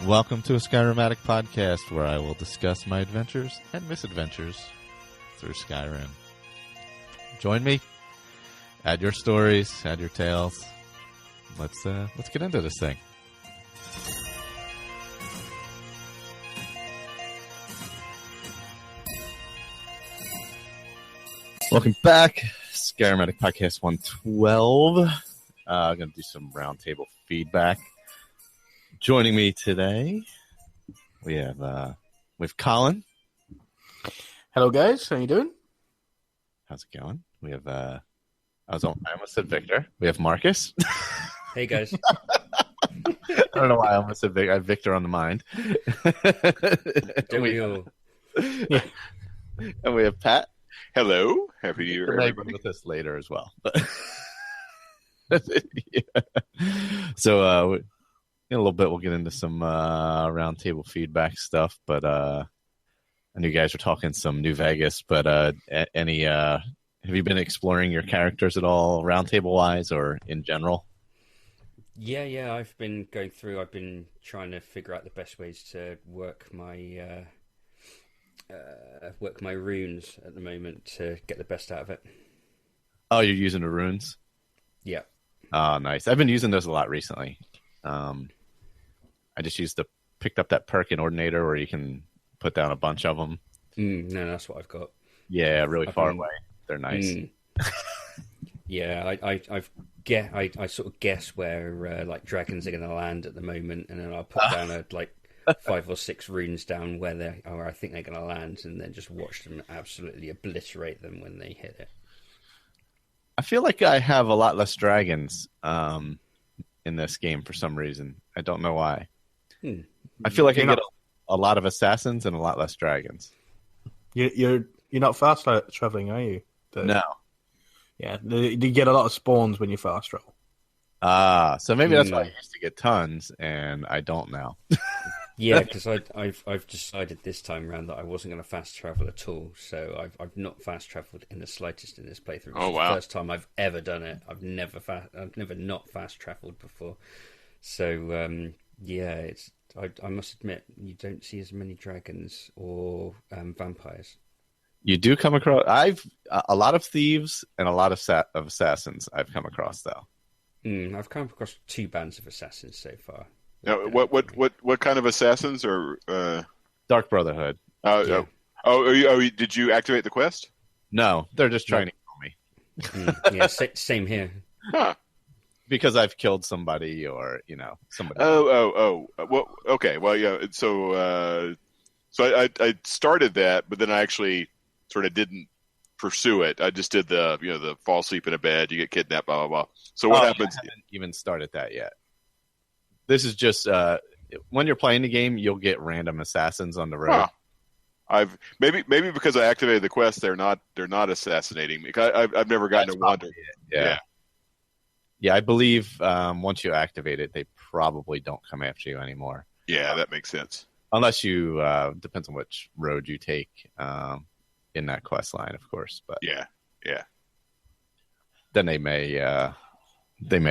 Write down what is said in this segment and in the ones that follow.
Welcome to a Skyrim Addict podcast, where I will discuss my adventures and misadventures through Skyrim. Join me. Add your stories. Add your tales. Let's get into this thing. Welcome back, Skyrim Addict podcast 112. I'm going to do some roundtable feedback. Joining me today, we have Colin. Hello, guys. How you doing? How's it going? We have I almost said Victor. We have Marcus. Hey, guys. I don't know why I almost said Victor. I have Victor on the mind. There we go. And we have Pat. Hello. Happy New Year, everybody. With us later as well. Yeah. So in a little bit, we'll get into some roundtable feedback stuff. But I know you guys are talking some New Vegas. But have you been exploring your characters at all, roundtable wise or in general? Yeah. I've been going through. I've been trying to figure out the best ways to work my runes at the moment to get the best out of it. Oh, you're using the runes? Yeah. Oh, nice. I've been using those a lot recently. I just picked up that perk in Ordinator where you can put down a bunch of them. No, that's what I've got. Yeah, really far away. They're nice. Yeah, I sort of guess where like dragons are going to land at the moment, and then I'll put down 5 or 6 runes down where I think they're going to land, and then just watch them absolutely obliterate them when they hit it. I feel like I have a lot less dragons in this game for some reason. I don't know why. I feel like I get a lot of assassins and a lot less dragons. You're not fast traveling, are you? No. Yeah, you get a lot of spawns when you fast travel. So maybe that's why I used to get tons, and I don't now. Yeah, because I've decided this time around that I wasn't going to fast travel at all. So I've not fast traveled in the slightest in this playthrough. Oh, wow! It's the first time I've ever done it. I've never not fast traveled before. So yeah, I must admit you don't see as many dragons or vampires. You do come across. I've a lot of thieves and a lot of assassins. I've come across though. I've come across 2 bands of assassins so far. Now, what kind of assassins are? Dark Brotherhood. Yeah. Did you activate the quest? No, they're just trying to kill me. Yeah, same here. Huh. Because I've killed somebody or, somebody. Oh. Well, okay. Well, yeah. So I started that, but then I actually sort of didn't pursue it. I just did the fall asleep in a bed, you get kidnapped, blah, blah, blah. So what happens? I haven't even started that yet. This is just when you're playing the game, you'll get random assassins on the road. Huh. Maybe because I activated the quest, they're not assassinating me. I've never gotten to wander. Yeah, I believe once you activate it, they probably don't come after you anymore. Yeah, that makes sense. Unless you depends on which road you take in that quest line, of course. But yeah. Then they may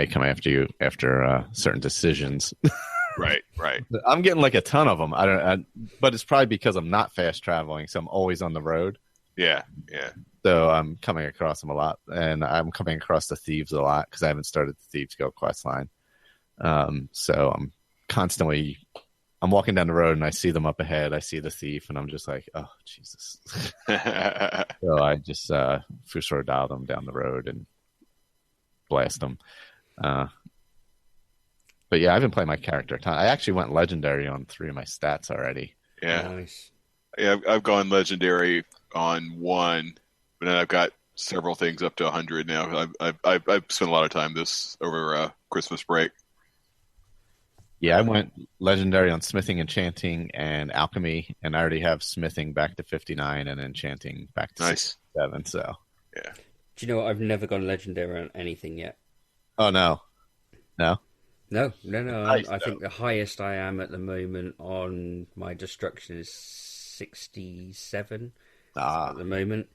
come after you after certain decisions. Right. I'm getting like a ton of them. But it's probably because I'm not fast traveling, so I'm always on the road. Yeah. So I'm coming across them a lot, and I'm coming across the thieves a lot because I haven't started the Thieves Guild quest line. So I'm constantly. I'm walking down the road and I see them up ahead. I see the thief, and I'm just like, oh, Jesus. So I just Fusor dial them down the road and blast them. But yeah, I've been playing my character a ton. I actually went legendary on 3 of my stats already. Yeah. Nice. Yeah, I've gone legendary on 1, but then I've got several things up to 100 now. I've spent a lot of time over Christmas break. Yeah, I went legendary on smithing, enchanting, and alchemy, and I already have smithing back to 59 and enchanting back to 67. So, yeah. Do you know what? I've never gone legendary on anything yet. Oh no. No. Nice, I think the highest I am at the moment on my destruction is 67 at the moment.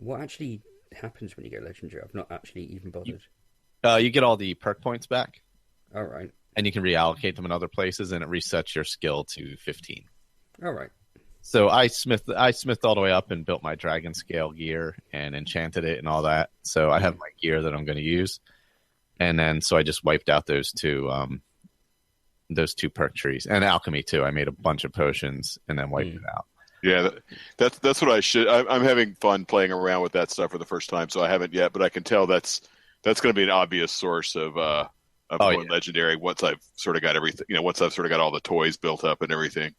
What actually happens when you go legendary? I've not actually even bothered. You get all the perk points back. All right. and you can reallocate them in other places, and it resets your skill to 15. All right. So I smithed all the way up and built my dragon scale gear and enchanted it and all that. So I have my gear that I'm going to use, and then so I just wiped out those two perk trees and alchemy too. I made a bunch of potions and then wiped it out. Yeah, that's what I should. I'm having fun playing around with that stuff for the first time, so I haven't yet, but I can tell that's going to be an obvious source of more legendary once I've sort of got everything. Once I've sort of got all the toys built up and everything.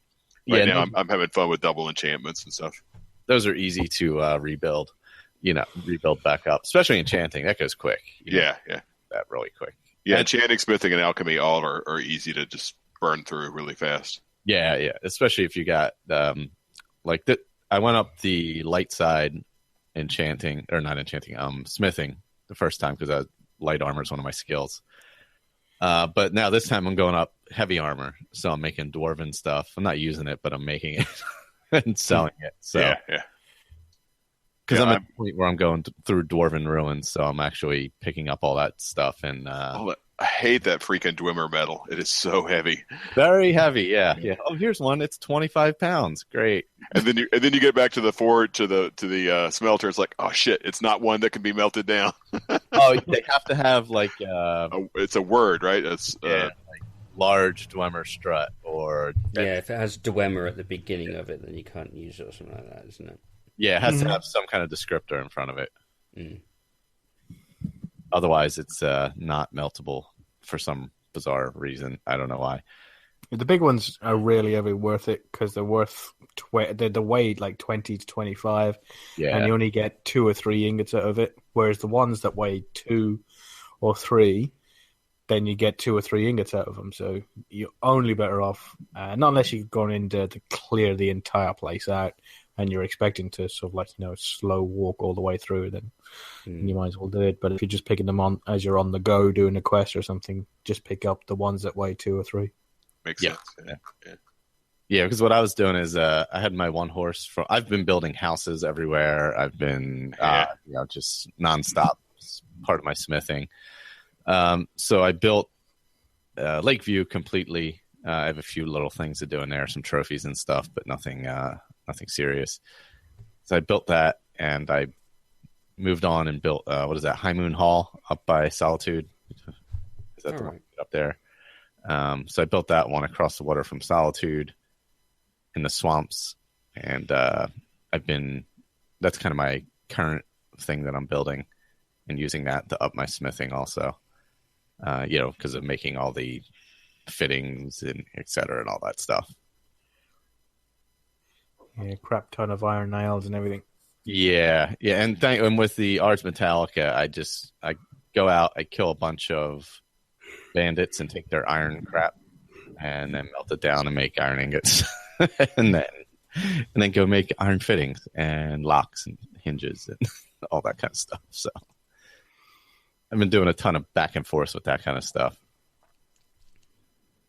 Right now, I'm having fun with double enchantments and stuff. Those are easy to rebuild. Rebuild back up, especially enchanting. That goes quick. Yeah. That really quick. Yeah, enchanting, smithing, and alchemy all are easy to just burn through really fast. Yeah. Especially if you got I went up the light side smithing the first time because light armor is one of my skills. But now this time I'm going up heavy armor, so I'm making dwarven stuff. I'm not using it, but I'm making it and selling it. So yeah. Because I'm at the point where I'm going through dwarven ruins, so I'm actually picking up all that stuff. And I hate that freaking Dwemer metal. It is so heavy. Very heavy, yeah. Oh, here's one. It's 25 pounds. Great. And then you get back to the smelter. It's like, oh shit! It's not one that can be melted down. Oh, they have to have it's a word, right? It's large Dwemer strut or if it has Dwemer at the beginning of it, then you can't use it or something like that, isn't it? Yeah, it has to have some kind of descriptor in front of it. Otherwise, it's not meltable for some bizarre reason. I don't know why. The big ones are really ever worth it because they're worth they're weighed like 20 to 25, and you only get 2 or 3 ingots out of it. Whereas the ones that weigh 2 or 3, then you get 2 or 3 ingots out of them. So you're only better off, not unless you're going in to clear the entire place out, and you're expecting to sort of slow walk all the way through, then you might as well do it. But if you're just picking them on as you're on the go doing a quest or something, just pick up the ones that weigh 2 or 3. Makes sense. Yeah, because what I was doing is I had my one horse. I've been building houses everywhere. I've been just nonstop. It's part of my smithing. So I built Lakeview completely. I have a few little things to do in there, some trophies and stuff, but nothing serious. So I built that, and I moved on and built High Moon Hall up by Solitude. Is that the one up there? So I built that one across the water from Solitude in the swamps, and that's kind of my current thing that I'm building and using that to up my smithing also. Because of making all the fittings and et cetera and all that stuff. Yeah, crap ton of iron nails and everything. Yeah, and with the Ars Metallica, I go out, I kill a bunch of bandits and take their iron crap, and then melt it down and make iron ingots, and then go make iron fittings and locks and hinges and all that kind of stuff. So I've been doing a ton of back and forth with that kind of stuff.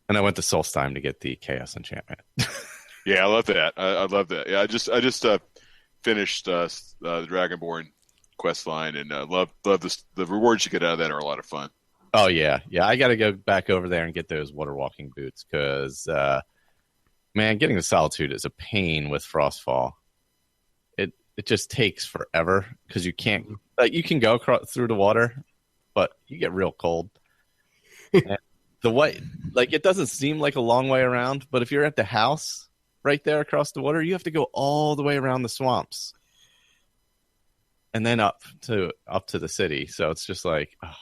And I went to Solstheim to get the Chaos Enchantment. Yeah, I love that. I love that. Yeah, I just finished the Dragonborn quest line, and love this. The rewards you get out of that are a lot of fun. Oh yeah. I got to go back over there and get those water walking boots because, getting the Solitude is a pain with Frostfall. It just takes forever because you can't. You can go through the water, but you get real cold. And the way, it doesn't seem like a long way around, but if you're at the house right there across the water, you have to go all the way around the swamps and then up to the city. So it's just like, oh God,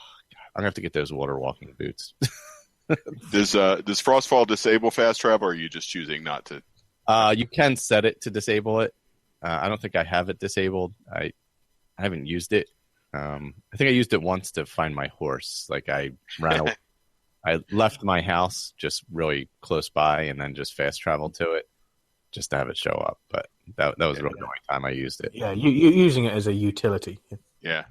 I'm gonna have to get those water walking boots. Does Frostfall disable fast travel, or are you just choosing not to? You can set it to disable it. I don't think I have it disabled. I haven't used it. I think I used it once to find my horse. I ran away. I left my house just really close by and then just fast traveled to it just to have it show up. But that was really the only time I used it. Yeah, you're using it as a utility. Yeah,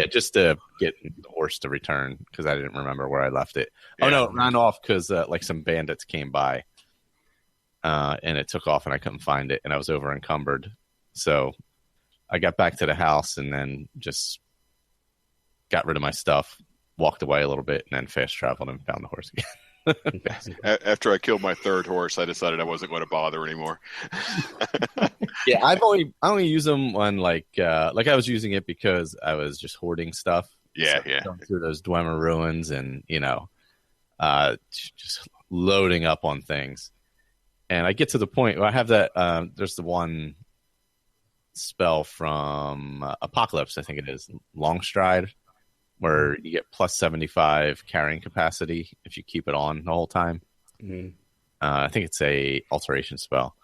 just to get the horse to return because I didn't remember where I left it. Yeah. Oh, no, it ran off because some bandits came by and it took off and I couldn't find it and I was over encumbered. So I got back to the house and then just got rid of my stuff, walked away a little bit, and then fast traveled and found the horse again. After I killed my third horse, I decided I wasn't going to bother anymore. Yeah, I only use them when like I was using it because I was just hoarding stuff. Yeah, so yeah. Going through those Dwemer ruins and just loading up on things. And I get to the point where I have that. There's the one spell from Apocalypse, I think it is, Long Stride, where you get plus 75 carrying capacity if you keep it on the whole time. Mm-hmm. I think it's a alteration spell,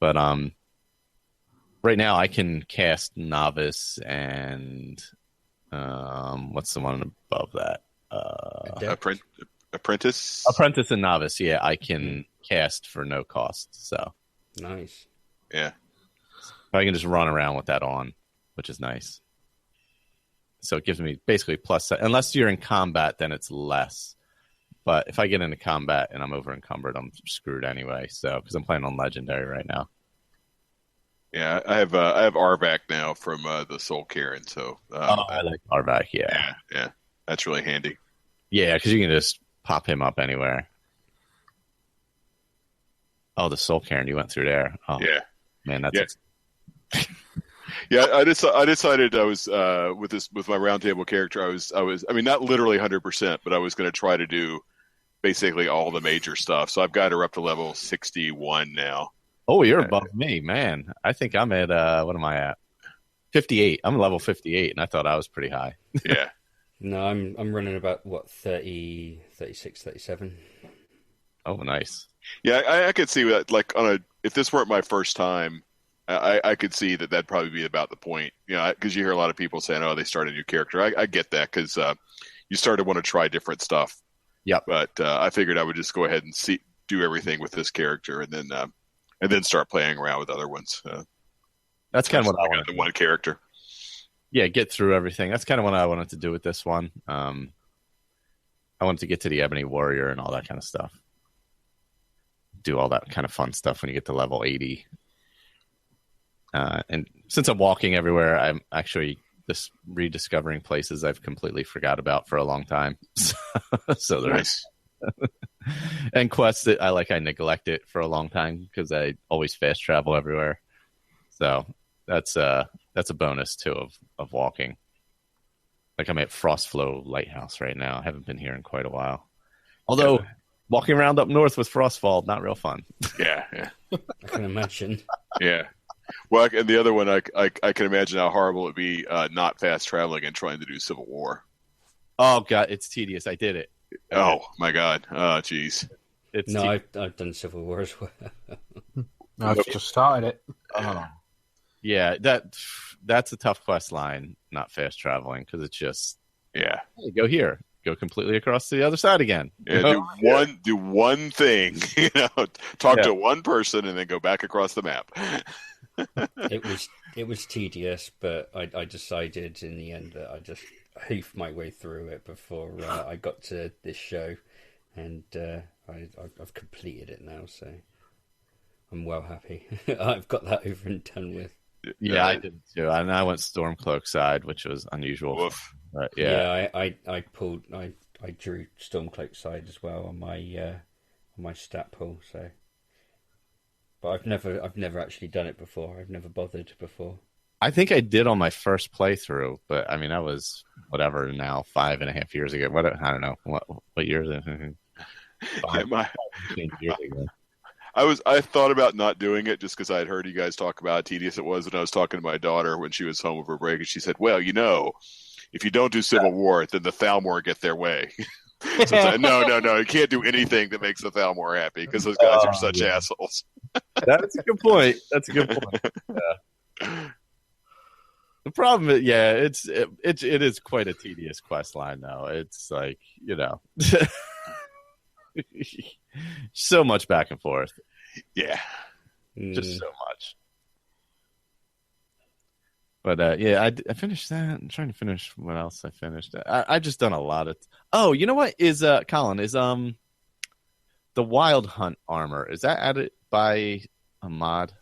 but right now I can cast Novice and what's the one above that? Apprentice. Apprentice and Novice. Yeah, I can cast for no cost. So nice. Yeah, I can just run around with that on, which is nice. So it gives me basically plus, unless you're in combat, then it's less. But if I get into combat and I'm over encumbered, I'm screwed anyway. So because I'm playing on Legendary right now. Yeah, I have Arvac now from the Soul Karen. So I like Arvac. Yeah, that's really handy. Yeah, because you can just pop him up anywhere. Oh, the Soul Karen, you went through there. Oh, yeah, man, that's. Yeah, I decided I was with my Roundtable character. I was not literally 100%, but I was going to try to do basically all the major stuff. So I've got her up to level 61 now. Oh, you're above me, man. I think I'm at what am I at? 58. I'm level 58, and I thought I was pretty high. Yeah. No, I'm running about 30, 36, 37. Oh, nice. Yeah, I could see that. Like if this weren't my first time, I could see that'd probably be about the point. Because you hear a lot of people saying, "Oh, they start a new character." I get that because you start to want to try different stuff. Yep. But I figured I would just go ahead and do everything with this character, and then start playing around with other ones. That's kind of what I wanted. The one character. Yeah, get through everything. That's kind of what I wanted to do with this one. I wanted to get to the Ebony Warrior and all that kind of stuff. Do all that kind of fun stuff when you get to level 80. And since I'm walking everywhere, I'm actually just rediscovering places I've completely forgot about for a long time. So there's nice. And quests that I neglect it for a long time because I always fast travel everywhere. So that's a bonus too of walking. Like I'm at Frostflow Lighthouse right now. I haven't been here in quite a while. Although walking around up north with Frostfall, not real fun. Yeah. I can imagine. Yeah. Well, and the other one, I can imagine how horrible it'd be not fast traveling and trying to do Civil War. Oh God, it's tedious. I did it. Oh my God. Oh jeez. I've done Civil War as well. I've just started it. Oh. Yeah, that's a tough quest line, not fast traveling, because it's just hey, go here, go completely across to the other side again. Yeah, do one thing, talk to one person, and then go back across the map. It was tedious, but I decided in the end that I just hoofed my way through it before I got to this show, and I've completed it now, so I'm well happy. I've got that over and done with. Yeah, I did too. And I went Stormcloak side, which was unusual. But I drew Stormcloak side as well on my stat pool. So, but I've never actually done it before. I've never bothered before. I think I did on my first playthrough, but I mean that was whatever now 5.5 years ago. I don't know what years. 5 years ago. I thought about not doing it just because I had heard you guys talk about how tedious it was when I was talking to my daughter when she was home over break, and she said, "Well, if you don't do Civil War, then the Thalmor get their way." So it's like, no, you can't do anything that makes the Thalmor happy because those guys are such assholes. That's a good point. Yeah. The problem is, it is quite a tedious quest line, though. It's like so much back and forth. Yeah. Just so much. But I finished that. I'm trying to finish what else I finished. I just done a lot of. Oh, you know what is Colin is the Wild Hunt armor, is that added by a mod?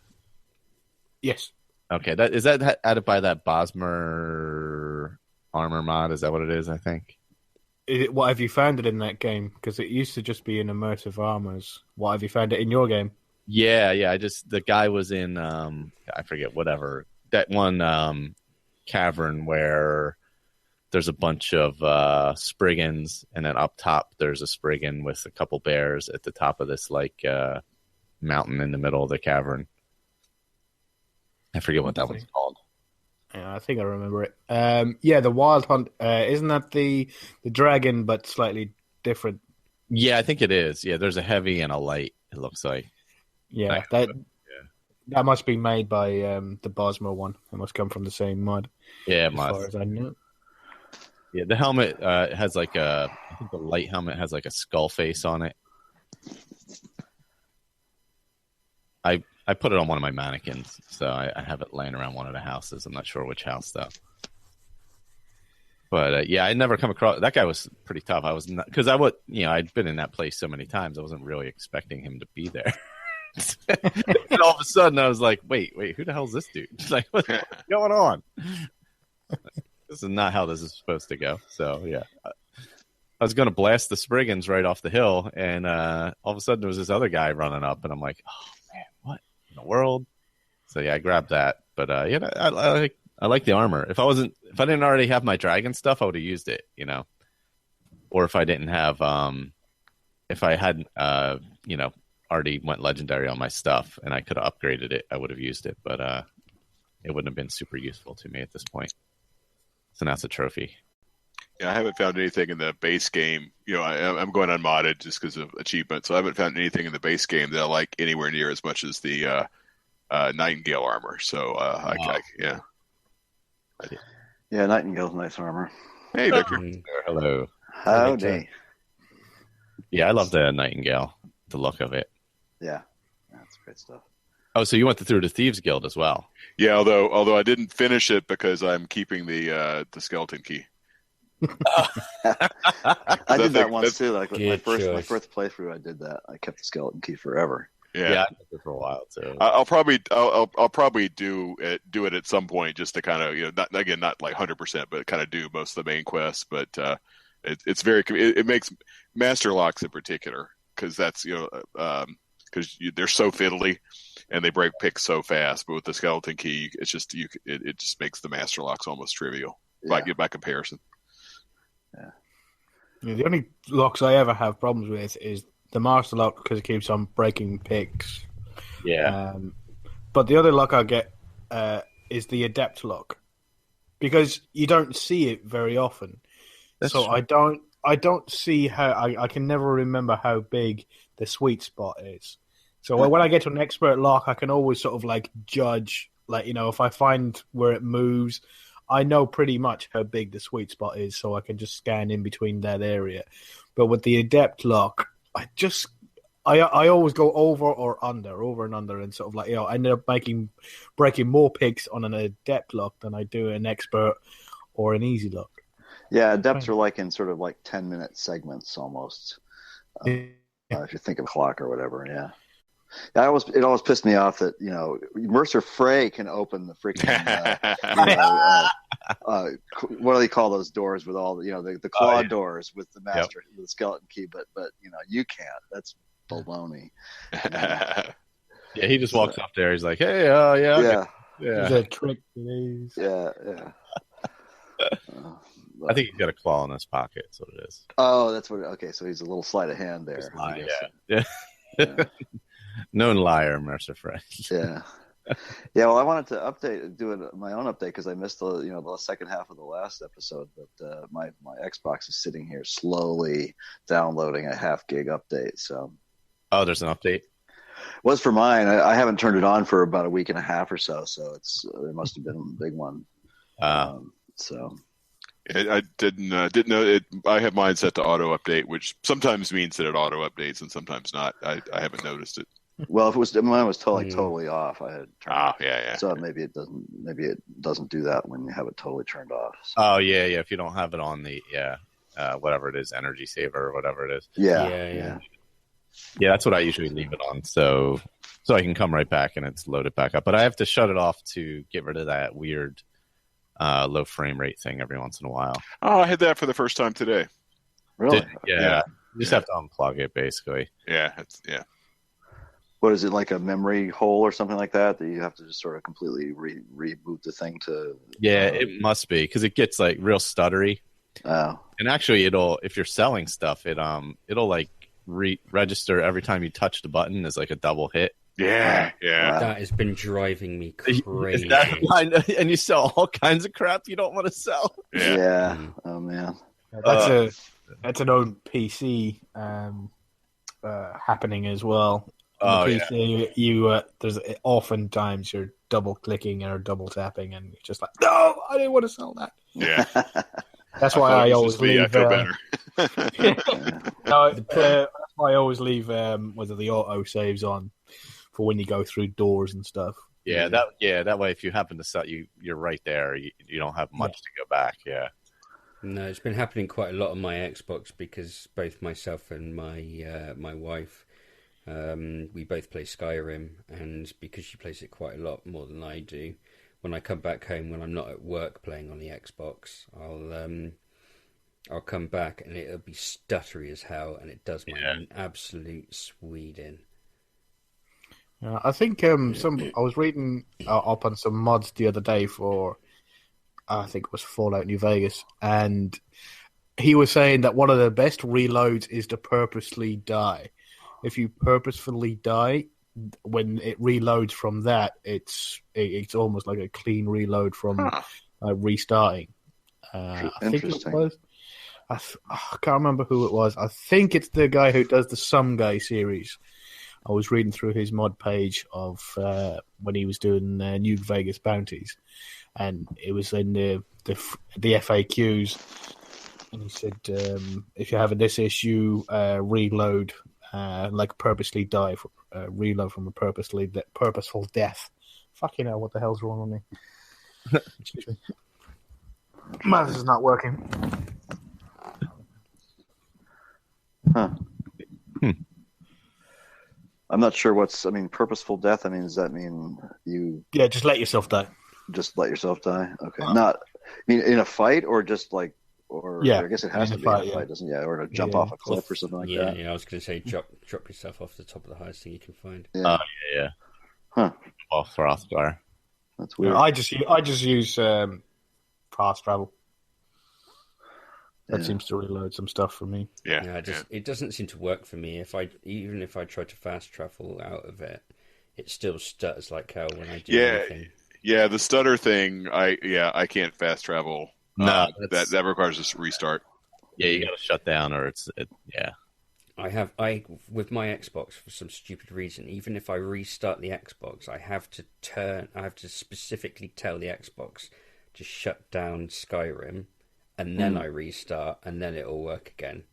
Yes. Okay, is that added by that Bosmer armor mod? Is that what it is? I think. what have you found it in that game? Because it used to just be in immersive armors. What have you found it in your game? Yeah. The guy was in I forget whatever that one cavern where there's a bunch of Spriggans, and then up top there's a Spriggan with a couple bears at the top of this like mountain in the middle of the cavern. I forget what that one's called. Yeah, I think I remember it. The Wild Hunt. Isn't that the dragon, but slightly different? Yeah, I think it is. Yeah, there's a heavy and a light, it looks like. Yeah, that must be made by the Bosmo one. It must come from the same mod. Yeah, it as must. far as I know. Yeah, the helmet has like I think the light helmet has like a skull face on it. I put it on one of my mannequins, so I have it laying around one of the houses. I'm not sure which house though. But yeah, I'd never come across that guy. Was pretty tough. I was not because I'd been in that place so many times. I wasn't really expecting him to be there. And all of a sudden, I was like, "Wait, who the hell is this dude? Like, what's going on?" This is not how this is supposed to go. So yeah, I was going to blast the Spriggans right off the hill, and all of a sudden there was this other guy running up, and I'm like, "Oh man, what in the world?" So yeah, I grabbed that. But I like the armor. If I didn't already have my dragon stuff, I would have used it, Or if I didn't have, if I hadn't, already went legendary on my stuff and I could have upgraded it, I would have used it. But it wouldn't have been super useful to me at this point. So now it's a trophy. Yeah, I haven't found anything in the base game. I'm going unmodded just because of achievement. So I haven't found anything in the base game that I like anywhere near as much as the Nightingale armor. So yeah. Yeah, Nightingale's nice armor. Hey, Victor. Hello. Howdy. Yeah, I love the Nightingale, the look of it. Yeah, that's great stuff. Oh, so you went through the Thieves Guild as well? Yeah, although I didn't finish it because I'm keeping the skeleton key. I did that once too. Like my first playthrough, I did that. I kept the skeleton key forever. Yeah, I did it for a while too. I'll probably do it at some point just to kind of not like 100%, but kind of do most of the main quests. But it makes master locks in particular because that's because they're so fiddly and they break picks so fast. But with the skeleton key, it's just it just makes the master locks almost trivial by comparison. Yeah, the only locks I ever have problems with is the master lock because it keeps on breaking picks. Yeah. But the other lock I get is the adept lock because you don't see it very often. That's so true. I don't see how I can never remember how big the sweet spot is. So when I get to an expert lock, I can always sort of like judge, like, if I find where it moves, I know pretty much how big the sweet spot is, so I can just scan in between that area. But with the adept lock, I always go over and under, and sort of like, I ended up breaking more picks on an adept lock than I do an expert or an easy lock. Yeah, adepts are like in sort of like 10-minute segments almost. If you think of clock or whatever, yeah. It always pissed me off that Mercer Frey can open the freaking what do they call those doors with all the claw doors with the master with the skeleton key, but you can't. That's baloney. Yeah, he just walks up there. He's like, "Hey, yeah." There's a trick to these. Yeah. I think he's got a claw in his pocket. That's what it is. Oh, that's what. Okay, so he's a little sleight of hand there. Yeah. Known liar, Mercer Frey. Yeah. Well, I wanted to do my own update because I missed the second half of the last episode. But my Xbox is sitting here slowly downloading a 0.5 gig update. So, there's an update. Was for mine. I haven't turned it on for about a week and a half or so. So it must have been a big one. So. I didn't know it. I have mine set to auto update, which sometimes means that it auto updates and sometimes not. I haven't noticed it. Well, if mine was totally off, I had turned it. Yeah. So maybe it doesn't do that when you have it totally turned off. So. Oh yeah. If you don't have it on the whatever it is, energy saver or whatever it is. Yeah. Yeah, that's what I usually leave it on, so I can come right back and it's loaded back up. But I have to shut it off to get rid of that weird low frame rate thing every once in a while. Oh, I had that for the first time today. Really? Yeah. You just have to unplug it, basically. Yeah. What is it, like a memory hole or something like that you have to just sort of completely reboot the thing to? Yeah, it must be because it gets like real stuttery. Oh. And actually, if you're selling stuff, it'll like register every time you touch the button as like a double hit. Yeah. Wow. That has been driving me crazy. And you sell all kinds of crap you don't want to sell. Yeah. Oh man. That's an own PC happening as well. On the PC, there's oftentimes you're double clicking or double tapping, and you're just like, no, I didn't want to sell that. Yeah. That's why I always leave. That's why I always leave whether the auto saves on for when you go through doors and stuff. Yeah, that way if you happen to sell, you're right there. You don't have much to go back. Yeah. No, it's been happening quite a lot on my Xbox because both myself and my wife, we both play Skyrim, and because she plays it quite a lot more than I do, when I come back home when I'm not at work playing on the Xbox, I'll come back and it'll be stuttery as hell, and it does my absolute Sweden. I think I was reading up on some mods the other day for, I think it was Fallout New Vegas, and he was saying that one of the best reloads is to purposely die. If you purposefully die, when it reloads from that, it's almost like a clean reload from restarting. I think it was. I can't remember who it was. I think it's the guy who does the Some Guy series. I was reading through his mod page of when he was doing New Vegas bounties, and it was in the FAQs, and he said if you're having this issue, reload, like purposely die, reload from a purposeful death. Fucking hell, what the hell's wrong with me? Excuse me. This is not working. Huh. I'm not sure purposeful death. Does that mean you? Yeah, just let yourself die. Just let yourself die. Okay, not in a fight or just like, or I guess it has to be in a fight, doesn't it? Yeah, or to jump off a cliff or something like that. Yeah, I was going to say drop yourself off the top of the highest thing you can find. Yeah. Yeah. Huh. Off Frothgar. That's weird. I just use fast travel. That seems to reload some stuff for me. Yeah, it doesn't seem to work for me. Even if I try to fast travel out of it, it still stutters like hell when I do anything. Yeah, the stutter thing. I can't fast travel. No, that requires a restart. Yeah, you got to shut down, or I with my Xbox for some stupid reason. Even if I restart the Xbox, I have to specifically tell the Xbox to shut down Skyrim. And then I restart, and then it'll work again.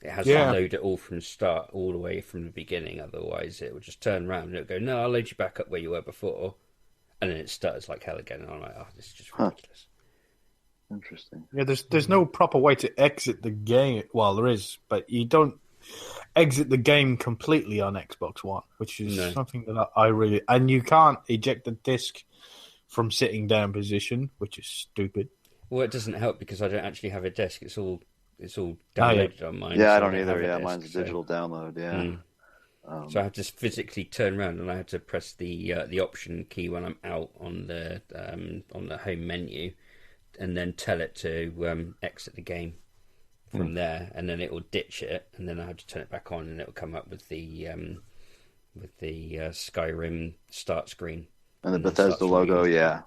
It has to load it all from the start, all the way from the beginning. Otherwise, it will just turn around and it'll go, "No, I'll load you back up where you were before," and then it stutters like hell again. And I'm like, "Oh, this is just ridiculous." Interesting. Yeah, there's no proper way to exit the game. Well, there is, but you don't exit the game completely on Xbox One, which is something that I really. And you can't eject the disc from sitting down position, which is stupid. Well, it doesn't help because I don't actually have a desk. It's all downloaded on mine. Yeah, I don't either. Yeah, mine's a digital download. Yeah. So I have to physically turn around, and I have to press the option key when I'm out on the home menu, and then tell it to exit the game from there, and then it will ditch it, and then I have to turn it back on, and it will come up with the Skyrim start screen and the Bethesda logo. Yeah.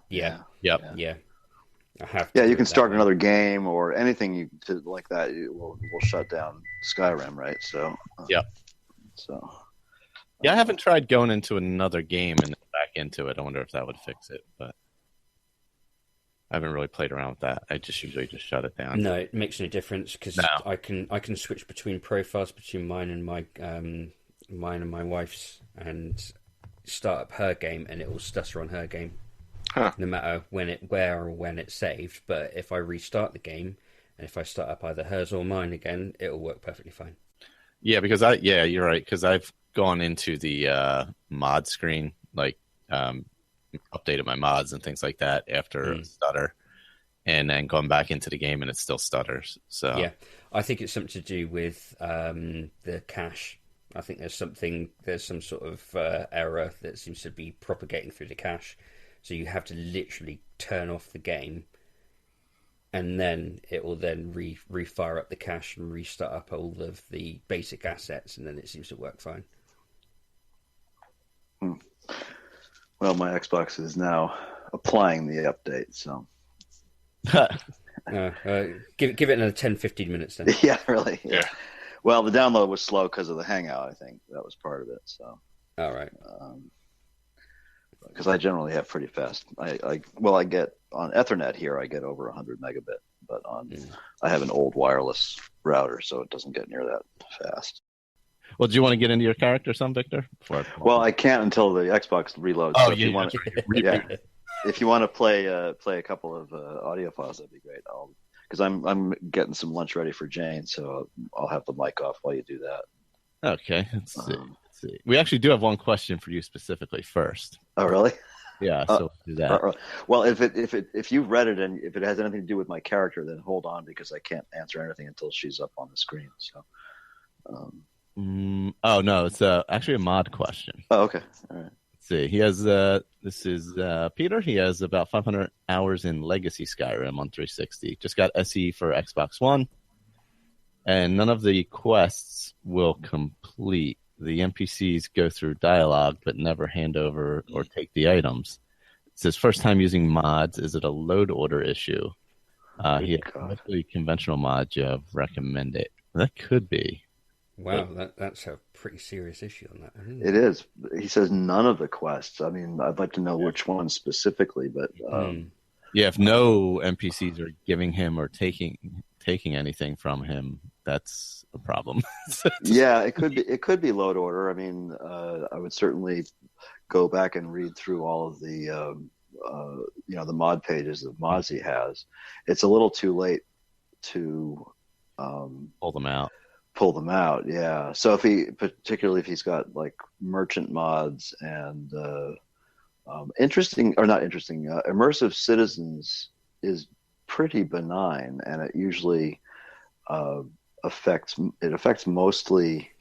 I have you can start another game or anything like that. Will shut down Skyrim, right? So I haven't tried going into another game and back into it. I wonder if that would fix it, but I haven't really played around with that. I just usually just shut it down. No, it makes no difference because I can switch between profiles between mine and my wife's, and start up her game, and it will stutter on her game. No matter when it's saved, but if I restart the game and if I start up either hers or mine again, it will work perfectly fine. Yeah, because you're right. Because I've gone into the mod screen, like updated my mods and things like that after stutter, and then gone back into the game and it still stutters. So I think it's something to do with the cache. I think there's some sort of error that seems to be propagating through the cache. So you have to literally turn off the game, and then it will then refire up the cache and restart up all of the basic assets, and then it seems to work fine. Well, my Xbox is now applying the update, so... give it another 10-15 minutes then. Yeah, really. Yeah. Well, the download was slow because of the Hangout, I think. That was part of it, so... All right. Because I generally have pretty fast. I get on Ethernet here. I get over 100 megabit, but I have an old wireless router, so it doesn't get near that fast. Well, do you want to get into your character, some Victor? Well, I can't until the Xbox reloads. Oh, so if you want to, if you want to play a couple of audio files, that'd be great. Because I'm getting some lunch ready for Jane, so I'll have the mic off while you do that. Okay, let's see. We actually do have one question for you specifically first. Oh, really? Yeah, so we'll do that. Well, if you've read it and if it has anything to do with my character, then hold on because I can't answer anything until she's up on the screen. So. Oh no, it's actually a mod question. Oh, okay. All right. Let's see. He has this is Peter. He has about 500 hours in Legacy Skyrim on 360. Just got SE for Xbox One, and none of the quests will complete. The NPCs go through dialogue, but never hand over or take the items. It's his first time using mods. Is it a load order issue? He has conventional mods. You recommend it. That could be. Wow, that's a pretty serious issue on that. Isn't it? It is. He says none of the quests. I mean, I'd like to know which ones specifically, but yeah, if no NPCs are giving him or taking anything from him, that's a problem. Yeah, it could be load order. I mean, I would certainly go back and read through all of the the mod pages of mods he has. It's a little too late to pull them out. Yeah. So particularly if he's got like merchant mods and immersive citizens is pretty benign, and it usually affects mostly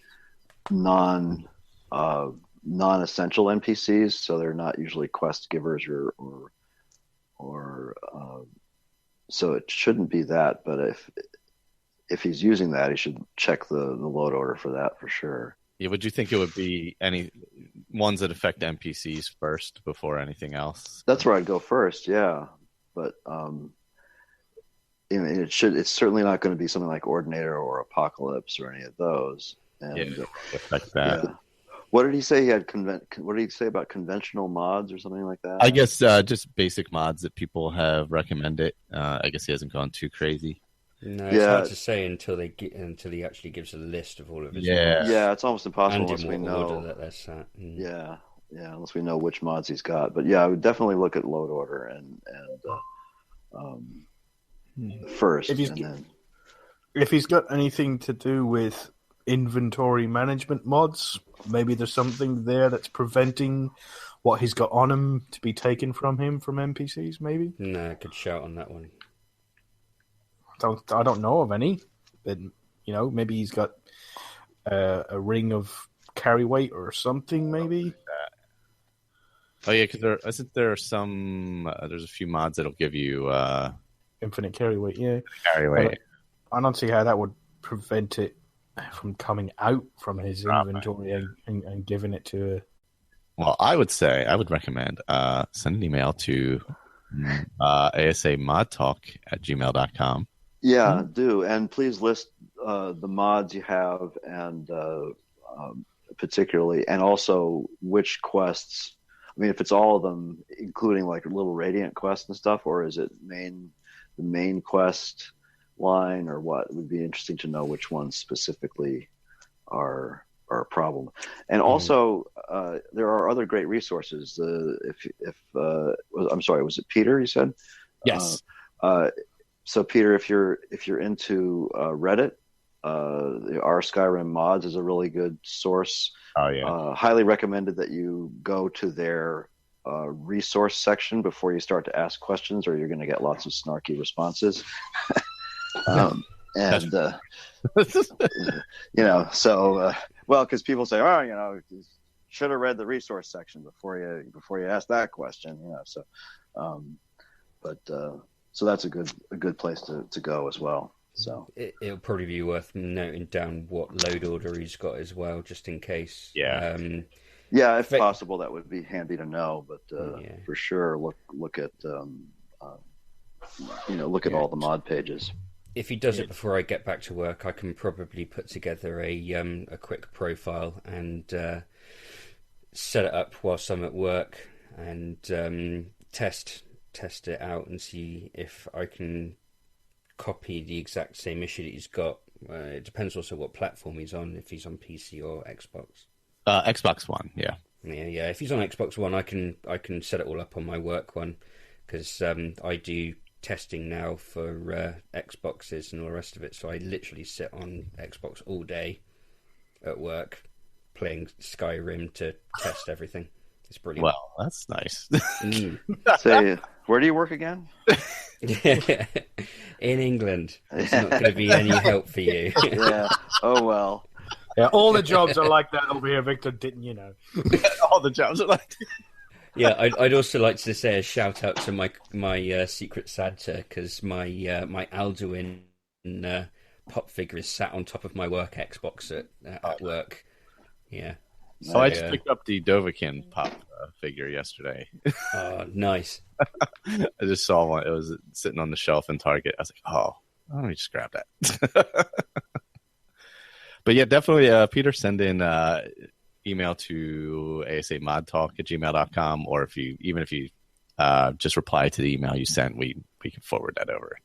non-essential NPCs, so they're not usually quest givers or so it shouldn't be that. But if he's using that, he should check the load order for that for sure. Yeah, would you think it would be any ones that affect NPCs first before anything else? That's where I'd go first, yeah. But it's certainly not going to be something like Ordinator or Apocalypse or any of those. And affect that. Yeah. What did he say? He had what did he say about conventional mods or something like that? I guess just basic mods that people have recommended. I guess he hasn't gone too crazy. No, it's hard to say until he actually gives a list of all of his mods. Yeah, it's almost impossible unless we know order that they're sat. Yeah, unless we know which mods he's got. But yeah, I would definitely look at load order and first. If he's got anything to do with inventory management mods, maybe there's something there that's preventing what he's got on him to be taken from him from NPCs. Maybe. No, good shout on that one. I don't know of any, but maybe he's got a ring of carry weight or something. Maybe. Oh yeah, because there's a few mods that'll give you infinite carry weight. Yeah, carry weight. I don't see how that would prevent it from coming out from his inventory and giving it to. Well, I would recommend send an email to asapodcasting@gmail.com. Yeah, do. And please list the mods you have and particularly, and also which quests. I mean, if it's all of them, including like little Radiant quests and stuff, or is it the main quest line, or what? It would be interesting to know which ones specifically are a problem. And also, there are other great resources. I'm sorry, was it Peter you said? Yes. So Peter, if you're into Reddit, our Skyrim mods is a really good source. Oh yeah. Highly recommended that you go to their resource section before you start to ask questions, or you're going to get lots of snarky responses. And because people say, should have read the resource section before you ask that question, so that's a good place to go as well. So it'll probably be worth noting down what load order he's got as well, just in case. If possible, that would be handy to know. But for sure, look at look at all the mod pages. If he does it before I get back to work, I can probably put together a quick profile and set it up whilst I'm at work and test it out and see if I can copy the exact same issue that he's got. It depends also what platform he's on, if he's on PC or Xbox. Xbox One, yeah. Yeah. If he's on Xbox One, I can set it all up on my work one, because I do testing now for Xboxes and all the rest of it. So I literally sit on Xbox all day at work playing Skyrim to test everything. It's brilliant. Well, that's nice. Say, where do you work again? In England. It's not going to be any help for you. Yeah. Oh, well. Yeah, all the jobs are like that over here, Victor, didn't you know? All the jobs are like that. Yeah, I'd also like to say a shout out to my Secret Santa, because my Alduin pop figure is sat on top of my work Xbox at work. Yeah. So I just picked up the Dovahkiin pop figure yesterday. Oh, nice. I just saw one. It was sitting on the shelf in Target. I was like, let me just grab that. But yeah, definitely, Peter, send in email to asapodcasting@gmail.com, or if you just reply to the email you sent, we can forward that over.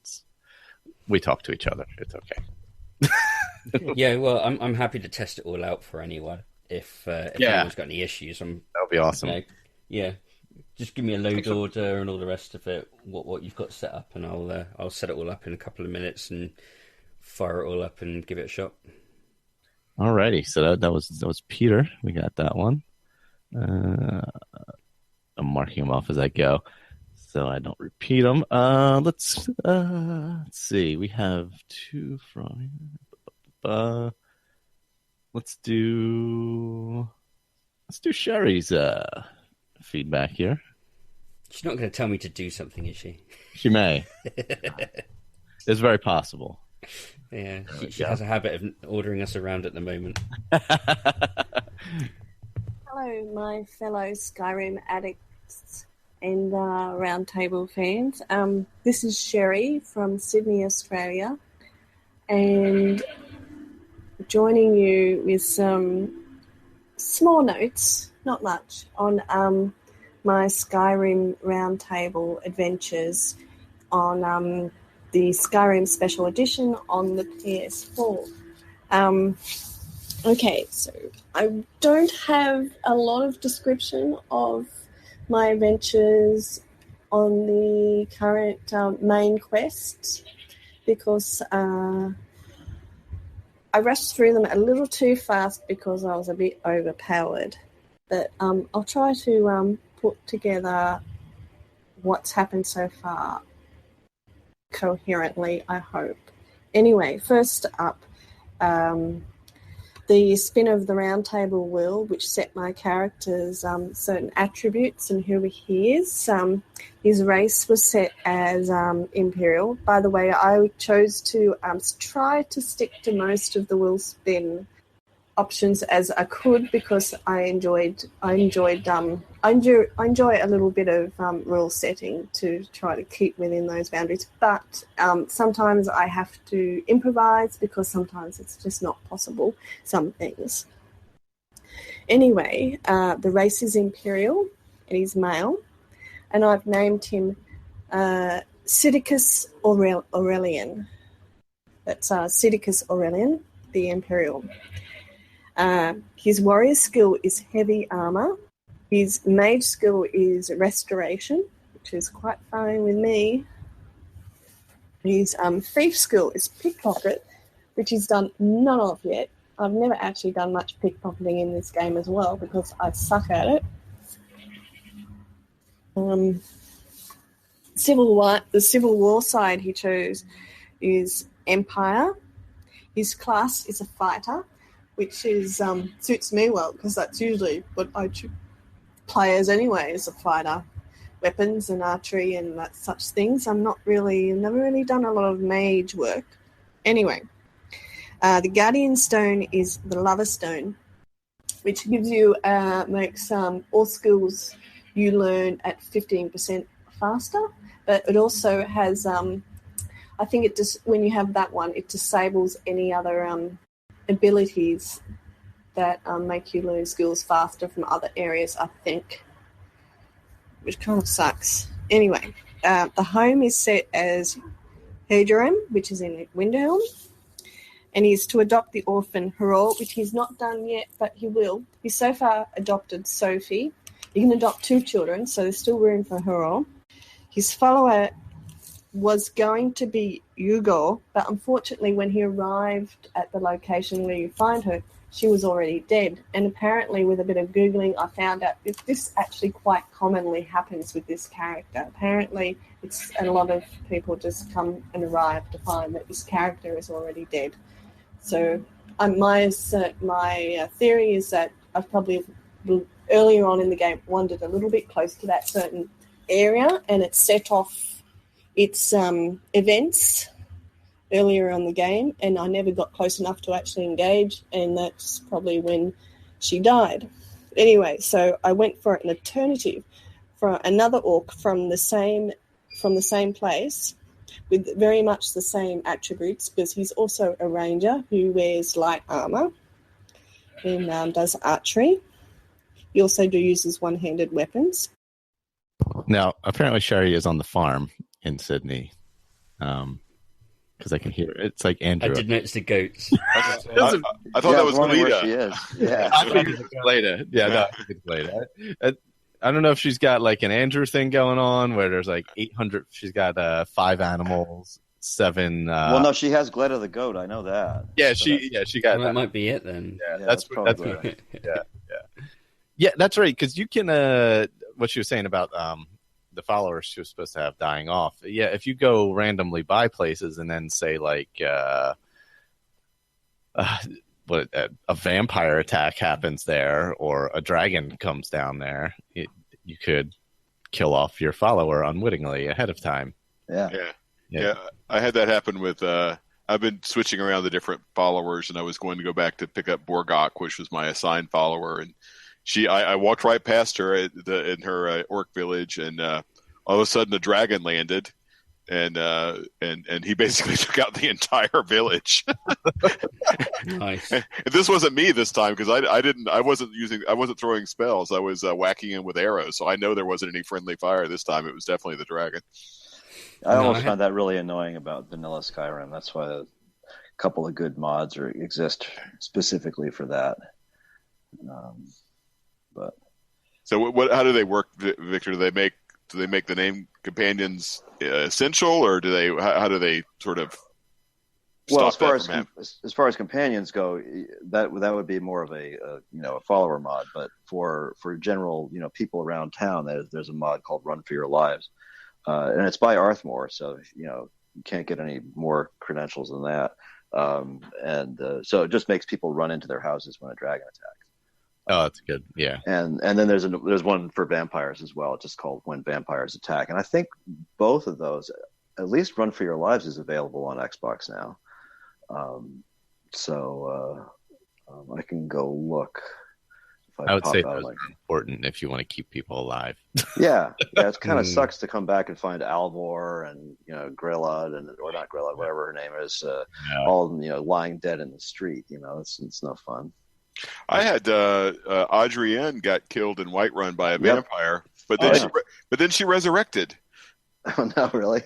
We talk to each other. It's okay. Yeah, well, I'm happy to test it all out for anyone. If anyone's got any issues, that would be awesome. Just give me a load order and all the rest of it. What you've got set up, and I'll set it all up in a couple of minutes and fire it all up and give it a shot. Alrighty, so that was Peter. We got that one. I'm marking them off as I go, so I don't repeat them. Let's see. We have two from. Let's do Sherry's feedback here. She's not going to tell me to do something, is she? She may. It's very possible. Yeah, she has a habit of ordering us around at the moment. Hello, my fellow Skyrim addicts and Roundtable fans. This is Sherry from Sydney, Australia, and joining you with some small notes, not much, on my Skyrim Roundtable adventures on the Skyrim Special Edition on the PS4. Okay, so I don't have a lot of description of my adventures on the current main quest, because I rushed through them a little too fast because I was a bit overpowered. But I'll try to put together what's happened so far coherently, I hope. Anyway, first up, the spin of the Roundtable wheel, which set my character's certain attributes and who he is. His race was set as Imperial. By the way, I chose to try to stick to most of the wheel spin options as I could, because I enjoy a little bit of rule setting to try to keep within those boundaries. But sometimes I have to improvise, because sometimes it's just not possible, some things. Anyway, the race is Imperial, and he's male, and I've named him Sidicus Aurelian. That's Sidicus Aurelian, the Imperial. His warrior skill is heavy armor. His mage skill is restoration, which is quite fine with me. His thief skill is pickpocket, which he's done none of yet. I've never actually done much pickpocketing in this game as well, because I suck at it. The Civil War side he chose is Empire. His class is a fighter, which is suits me well because that's usually what I play as anyway, as a fighter. Weapons and archery and that such things. Never really done a lot of mage work. Anyway, the Guardian Stone is the Lover Stone, which gives you makes all skills you learn at 15% faster. But it also has, I think it just when you have that one, it disables any other abilities that make you learn skills faster from other areas, I think, which kind of sucks. Anyway, the home is set as Hedgeram, which is in Windhelm, and he's to adopt the orphan Herol, which he's not done yet, but he will. He's so far adopted Sophie. You can adopt 2 children, so there's still room for Herol. His follower was going to be Hugo, but unfortunately when he arrived at the location where you find her, she was already dead. And apparently with a bit of Googling, I found out that this actually quite commonly happens with this character. Apparently a lot of people just come and arrive to find that this character is already dead. So my theory is that I've probably earlier on in the game wandered a little bit close to that certain area and it set off its events earlier on the game, and I never got close enough to actually engage, and that's probably when she died. Anyway, so I went for an alternative for another orc from the same place with very much the same attributes, because he's also a ranger who wears light armor and does archery. He also uses one-handed weapons. Now, apparently Sherry is on the farm in Sydney. Because I can hear it. It's like Andrew. I did notice the goats. I thought that was Galita. She is. Yeah. I think it's Galita. Yeah, no, I think it's Galita. I don't know if she's got like an Andrew thing going on where there's like 800. She's got 5 animals, 7. Well, no, she has Gleta the goat. I know that. Yeah, she got. Well, that might be it then. Yeah, that's right. Yeah, that's right. Because you can. What she was saying about the followers she was supposed to have dying off. Yeah, if you go randomly by places and then say like a vampire attack happens there or a dragon comes down there, you could kill off your follower unwittingly ahead of time. Yeah. I had that happen with I've been switching around the different followers, and I was going to go back to pick up Borgok, which was my assigned follower, and I walked right past her in her orc village, and all of a sudden a dragon landed, and he basically took out the entire village. Nice. And this wasn't me this time because I wasn't throwing spells. I was whacking him with arrows, so I know there wasn't any friendly fire this time. It was definitely the dragon. I almost found that really annoying about vanilla Skyrim. That's why a couple of good mods exist specifically for that. But so how do they work, Victor? Do they make the name companions essential, or how do they sort of stop as far as companions go, that would be more of a follower mod. But for general people around town, there's a mod called Run for Your Lives, and it's by Arthmore, so you can't get any more credentials than that. So it just makes people run into their houses when a dragon attacks. Oh, that's good. Yeah. And then there's one for vampires as well, just called When Vampires Attack. And I think both of those, at least Run for Your Lives, is available on Xbox now. I can go look. I would say those are important if you want to keep people alive. Yeah, it kind of sucks to come back and find Alvor and Grillad or not Grillad, whatever her name is, all lying dead in the street. It's no fun. I had Adrienne got killed in Whiterun by a vampire, but then she resurrected. Oh no, really?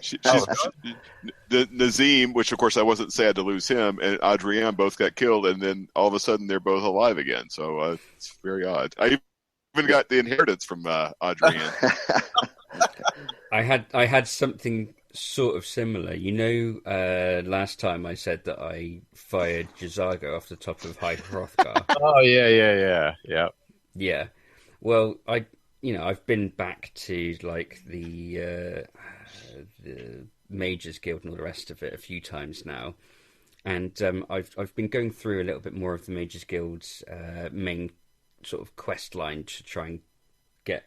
The Nazim, which of course I wasn't sad to lose him, and Adrienne both got killed, and then all of a sudden they're both alive again. So it's very odd. I even got the inheritance from Adrienne. I had something sort of similar. Last time I said that I fired Jazago off the top of High Hrothgar. Oh yeah. Yeah. Well, I've been back to like the Mages Guild and all the rest of it a few times now, and I've been going through a little bit more of the Mages Guild's main sort of quest line to try and get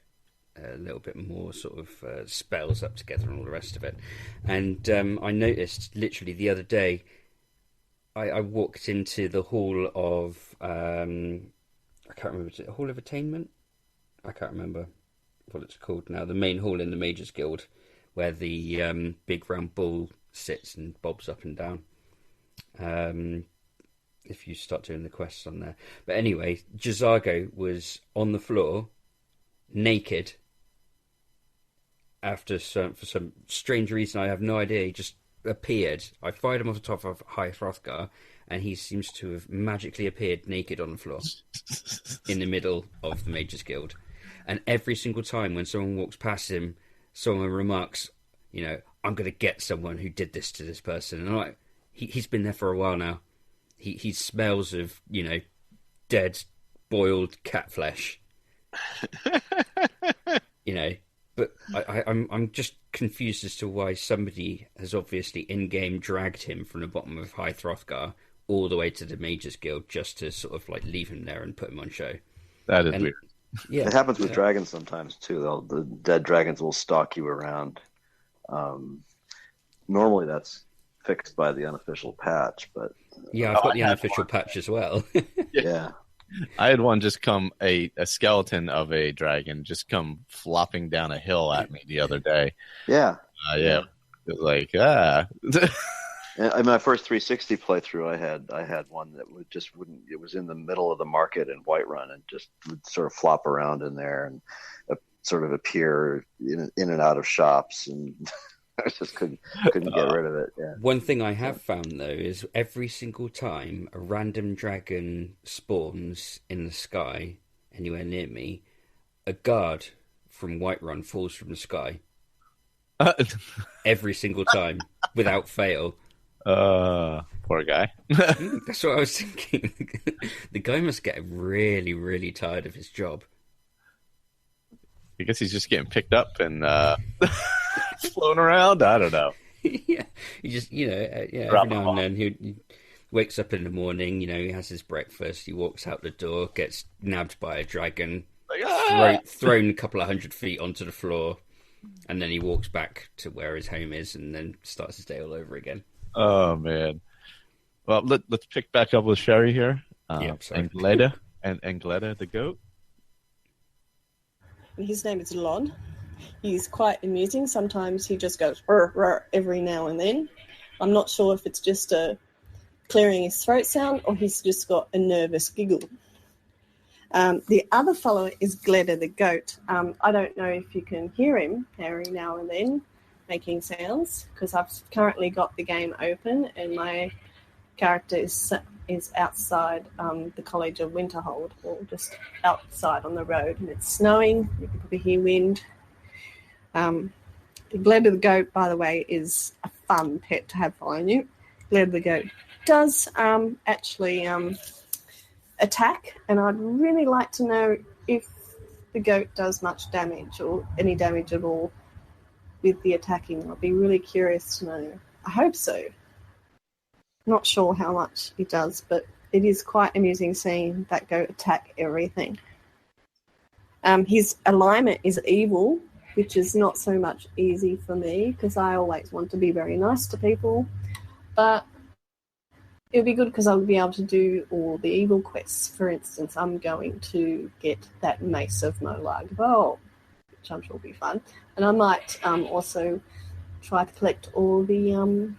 a little bit more sort of spells up together and all the rest of it. And I noticed literally the other day, I walked into the hall of I can't remember, is it Hall of Attainment? I can't remember what it's called now. The main hall in the Mages Guild, where the big round bull sits and bobs up and down. If you start doing the quests on there. But anyway, Jazago was on the floor, naked. For some strange reason, I have no idea, he just appeared. I fired him off the top of High Hrothgar, and he seems to have magically appeared naked on the floor in the middle of the Mages Guild. And every single time when someone walks past him, someone remarks, I'm going to get someone who did this to this person. And I'm like, he's been there for a while now. He smells of, dead, boiled cat flesh. But I'm just confused as to why somebody has obviously in-game dragged him from the bottom of High Hrothgar all the way to the Mages Guild just to sort of like leave him there and put him on show. That is weird. Yeah, it happens with dragons sometimes too. The dead dragons will stalk you around. Normally that's fixed by the unofficial patch, but yeah, I've got the unofficial patch as well. Yeah. I had one just come, a skeleton of a dragon just come flopping down a hill at me the other day. Yeah. It was like, In my first 360 playthrough, I had one that wouldn't. It was in the middle of the market in Whiterun and just would sort of flop around in there and sort of appear in and out of shops, and I just couldn't get rid of it. Yeah. One thing I have found though is every single time a random dragon spawns in the sky anywhere near me, a guard from Whiterun falls from the sky. Every single time, without fail. Poor guy. That's what I was thinking. The guy must get really, really tired of his job. I guess he's just getting picked up and flown around. I don't know. Yeah, he just, every now and then he wakes up in the morning. He has his breakfast. He walks out the door, gets nabbed by a dragon, thrown a couple of 100 feet onto the floor, and then he walks back to where his home is, and then starts his day all over again. Oh man! Well, let's pick back up with Sherry here. And Gleda the goat. His name is Lon. He's quite amusing. Sometimes he just goes rrr, rrr, every now and then. I'm not sure if it's just a clearing his throat sound or he's just got a nervous giggle. The other fellow is Gleda the goat. I don't know if you can hear him every now and then making sounds, because I've currently got the game open and my character is outside the College of Winterhold, or just outside on the road, and it's snowing. You can probably hear wind. The Gleda the goat, by the way, is a fun pet to have following you. Gleda the goat does actually attack, and I'd really like to know if the goat does much damage or any damage at all with the attacking. I'd be really curious to know. I hope so. Not sure how much he does, but it is quite amusing seeing that goat attack everything. His alignment is evil, which is not so much easy for me because I always want to be very nice to people. But it would be good because I would be able to do all the evil quests. For instance, I'm going to get that Mace of Molag Bal, which I'm sure will be fun. And I might also try to collect all the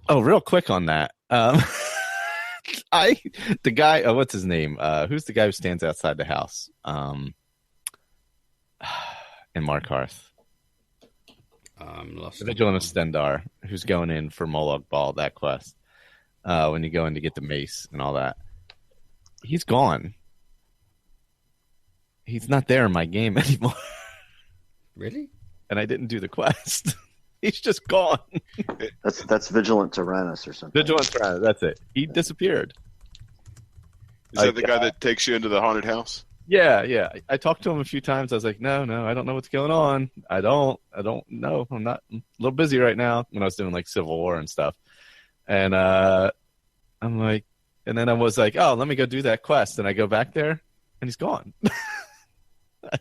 Oh, real quick on that. The guy, what's his name? Who's the guy who stands outside the house? In Markarth. The Vigilant of Stendar, who's going in for Molag Bal, that quest. When you go in to get the mace and all that. He's gone. He's not there in my game anymore. Really? And I didn't do the quest. He's just gone. That's Vigilant Tyrannus or something. Vigilant Tyrannus, that's it. He disappeared. Is that the guy that takes you into the haunted house? Yeah. I talked to him a few times. I was like, no, I don't know what's going on. I don't know. I'm a little busy right now when I was doing like Civil War and stuff. And I'm like, and then I was like, oh, let me go do that quest. And I go back there and he's gone. I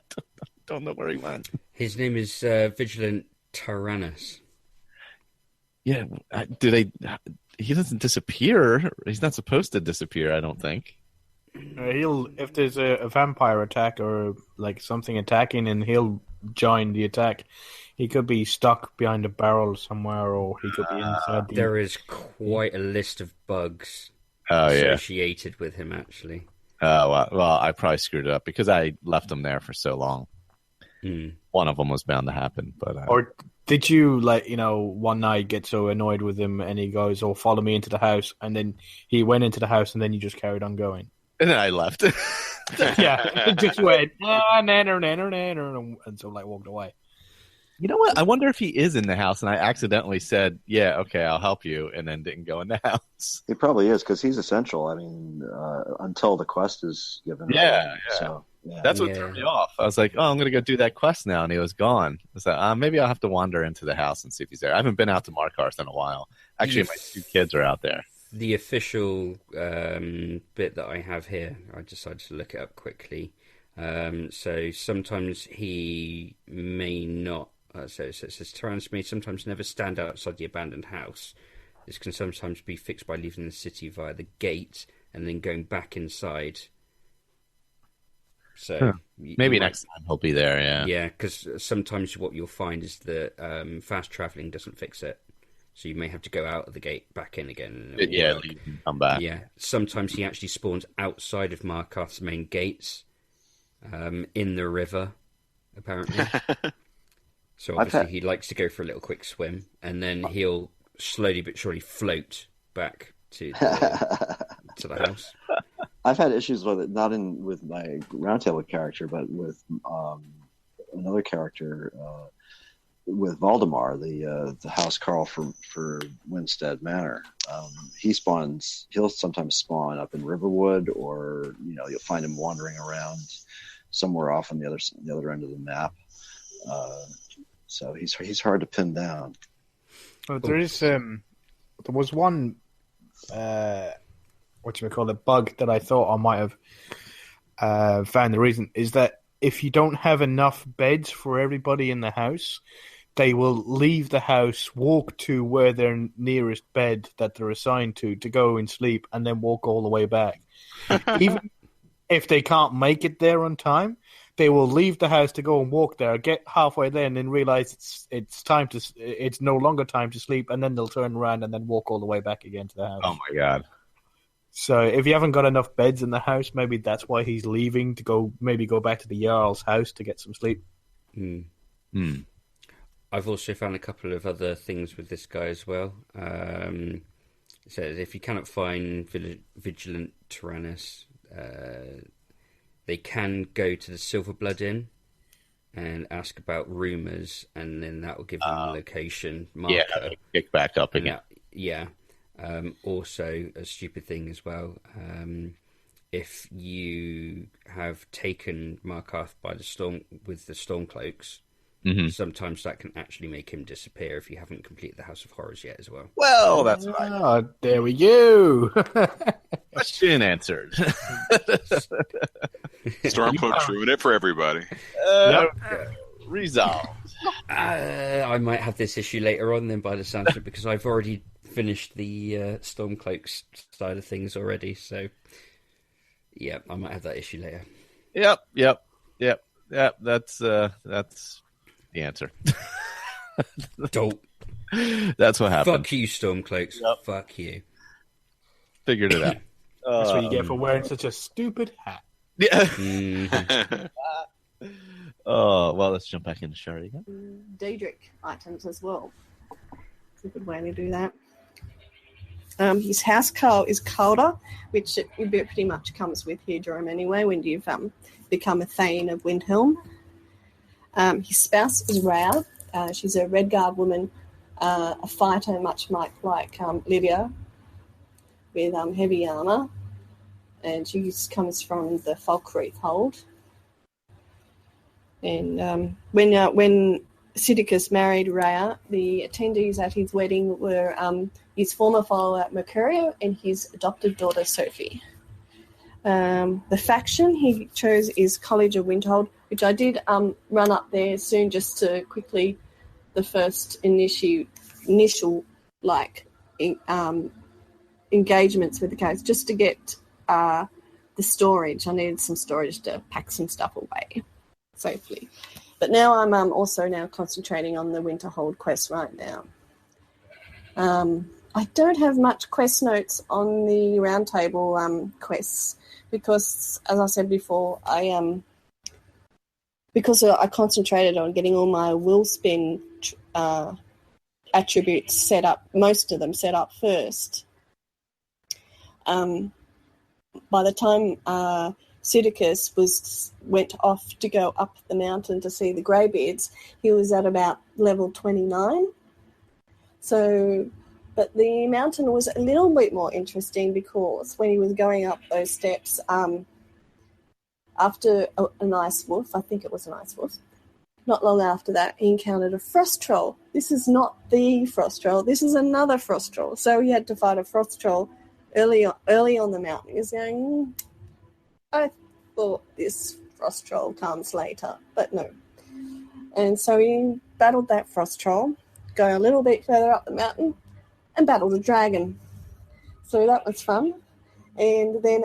don't know where he went. His name is Vigilant Tyrannus. Yeah. He doesn't disappear. He's not supposed to disappear, I don't think. If there's a vampire attack or like something attacking, and he'll join the attack. He could be stuck behind a barrel somewhere, or he could be inside. There is quite a list of bugs associated with him, actually. Oh, well, I probably screwed it up because I left him there for so long. One of them was bound to happen, but or did you one night get so annoyed with him and he goes, "Oh, follow me into the house," and then he went into the house and then you just carried on going? And then I left. Yeah, just went, and so walked away. You know what? I wonder if he is in the house and I accidentally said, yeah, okay, I'll help you, and then didn't go in the house. He probably is, because he's essential. I mean, until the quest is given. Yeah. So, yeah. That's what threw me off. I was like, oh, I'm going to go do that quest now, and he was gone. I was like, maybe I'll have to wander into the house and see if he's there. I haven't been out to Markarth in a while. Actually, my 2 kids are out there. The official bit that I have here, I decided to look it up quickly. So sometimes he may not. So it says Tyrannus may sometimes never stand outside the abandoned house. This can sometimes be fixed by leaving the city via the gate and then going back inside. So maybe next time he'll be there. Yeah. Yeah, because sometimes what you'll find is that fast traveling doesn't fix it. So you may have to go out of the gate, back in again. Leave and come back. Yeah. Sometimes he actually spawns outside of Markarth's main gates, in the river, apparently. So obviously he likes to go for a little quick swim, and then he'll slowly but surely float back to the house. I've had issues with it, not with my Roundtable character, but with another character. With Valdemar, the house Carl for Winstead Manor. He'll sometimes spawn up in Riverwood, or you'll find him wandering around somewhere off on the other end of the map. So he's hard to pin down. Well, there was one bug that I thought I might have found. The reason is that if you don't have enough beds for everybody in the house, they will leave the house, walk to where their nearest bed that they're assigned to go and sleep, and then walk all the way back. Even if they can't make it there on time, they will leave the house to go and walk there, get halfway there, and then realize it's no longer time to sleep, and then they'll turn around and then walk all the way back again to the house. Oh my god! So if you haven't got enough beds in the house, maybe that's why he's leaving to go back to the Jarl's house to get some sleep. I've also found a couple of other things with this guy as well. It says if you cannot find Vigilant Tyrannus, they can go to the Silverblood Inn and ask about rumours, and then that will give them a location marker. Yeah, kick back up again. Yeah. Also, a stupid thing as well. If you have taken Markarth by the storm with the Stormcloaks, sometimes that can actually make him disappear if you haven't completed the House of Horrors yet as well. Well, that's right. Oh, there we go. Question answered. Stormcloaks ruin it for everybody. Resolved. I might have this issue later on then by the sound of it, because I've already finished the Stormcloaks side of things already. So, yeah, I might have that issue later. Yep. That's the answer. Dope. That's what happened. Fuck you, Stormcloaks. Yep. Fuck you. Figured it out. That's what you get for wearing such a stupid hat. Yeah. Oh, well, let's jump back into Shari again. Daedric items as well. It's a good way to do that. His house call is Calder, which it pretty much comes with here, Jerome, anyway, when you've become a Thane of Windhelm. His spouse is Rao. She's a Redguard woman, a fighter much like Lydia, with heavy armour. And she comes from the Falkreath Hold. And when Sidicus married Rhea, the attendees at his wedding were his former follower Mercurio and his adopted daughter Sophie. The faction he chose is College of Winterhold, which I did run up there soon just to quickly the first initial engagements with the case, just to get the storage. I needed some storage to pack some stuff away safely. But now I'm also now concentrating on the Winterhold quest right now. I don't have much quest notes on the Roundtable quests because, as I said before, I concentrated on getting all my will spin attributes set up, most of them set up first. By the time Sidicus went off to go up the mountain to see the Greybeards, he was at about level 29. So, but the mountain was a little bit more interesting because when he was going up those steps, after an ice wolf, I think it was an ice wolf, not long after that, he encountered a frost troll. This is not the frost troll. This is another frost troll. So he had to fight a frost troll early on the mountain. He was going, I thought this frost troll comes later, but no. And so he battled that frost troll, going a little bit further up the mountain, and battled a dragon. So that was fun. And then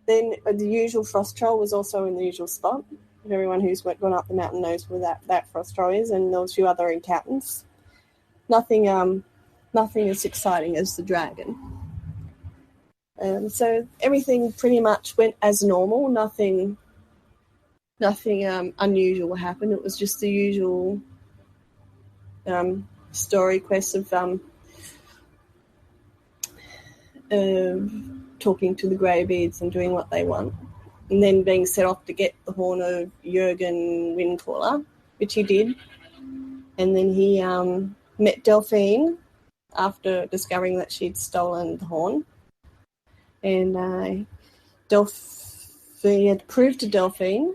the usual frost troll was also in the usual spot. Everyone who's gone up the mountain knows where that frost troll is, and there was a few other encounters. Nothing as exciting as the dragon. So everything pretty much went as normal. Nothing unusual happened. It was just the usual story quest of talking to the Greybeards and doing what they want, and then being set off to get the horn of Jurgen Windcaller, which he did. And then he met Delphine after discovering that she'd stolen the horn. And Delphine had proved to Delphine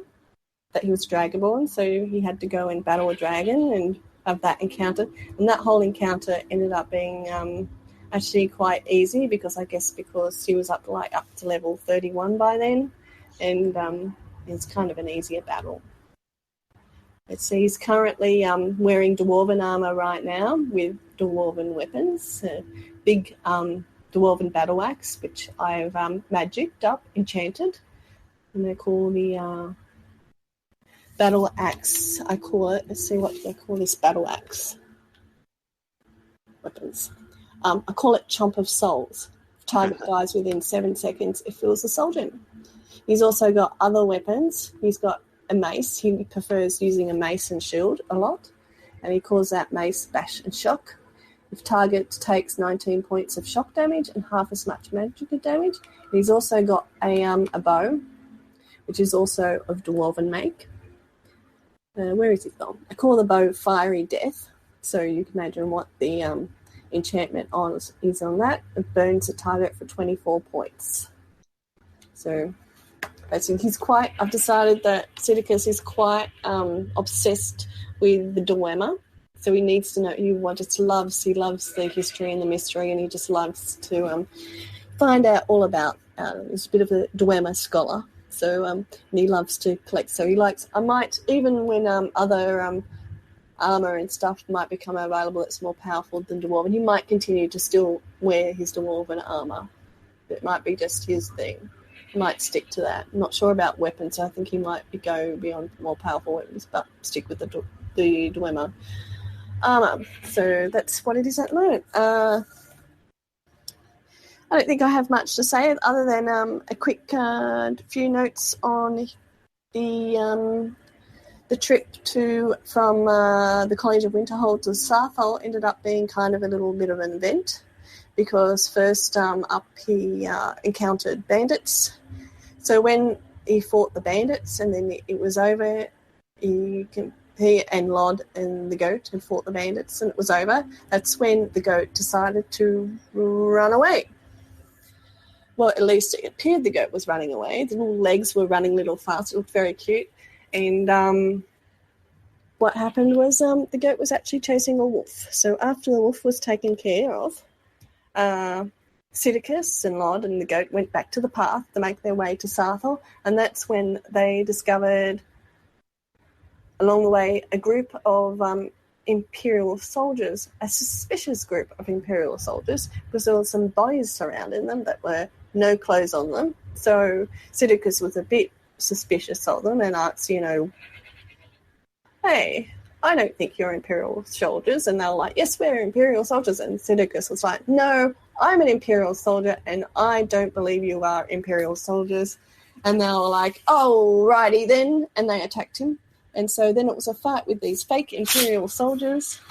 that he was Dragonborn, so he had to go and battle a dragon and have that encounter. And that whole encounter ended up being actually quite easy because he was up to level 31 by then, and it's kind of an easier battle. Let's see, he's currently wearing Dwarven armor right now with Dwarven weapons, big Dwarven battle axe, which I've magicked up, enchanted, and they call the battle axe. I call it. Let's see what they call this battle axe. Weapons. I call it Chomp of Souls. If target dies within 7 seconds, it fills the soul gem. He's also got other weapons. He's got a mace. He prefers using a mace and shield a lot, and he calls that mace bash and shock. If target takes 19 points of shock damage and half as much magical damage. And he's also got a bow, which is also of Dwarven make. Where is it gone? I call the bow Fiery Death, so you can imagine what the enchantment is on that. It burns the target for 24 points. So basically I've decided that Sidicus is quite obsessed with the dilemma. So he needs to know, he loves the history and the mystery, and he just loves to find out all about he's a bit of a dilemma scholar. So and he loves to collect. So he likes, I might, even when other armor and stuff might become available that's more powerful than Dwarven, he might continue to still wear his Dwarven armor. It might be just his thing. He might stick to that. I'm not sure about weapons, so I think he might go beyond more powerful weapons, but stick with the Dwemer armor. So that's what it is at the moment. I don't think I have much to say other than a quick few notes on the trip from the College of Winterhold to Sarthal ended up being kind of a little bit of an event, because first up he encountered bandits. So when he fought the bandits and then it was over, he and Lod and the goat had fought the bandits and it was over. That's when the goat decided to run away. Well, at least it appeared the goat was running away. The little legs were running a little fast. It looked very cute. And what happened was the goat was actually chasing a wolf. So after the wolf was taken care of, Sidicus and Lod and the goat went back to the path to make their way to Sarthal, and that's when they discovered along the way a group of Imperial soldiers, a suspicious group of Imperial soldiers, because there were some bodies surrounding them that were no clothes on them. So Sidicus was a bit suspicious of them and asked, hey, I don't think you're Imperial soldiers. And they were like, yes, we're Imperial soldiers. And Sidicus was like, no, I'm an Imperial soldier and I don't believe you are Imperial soldiers. And they were like, oh, righty then. And they attacked him. And so then it was a fight with these fake Imperial soldiers.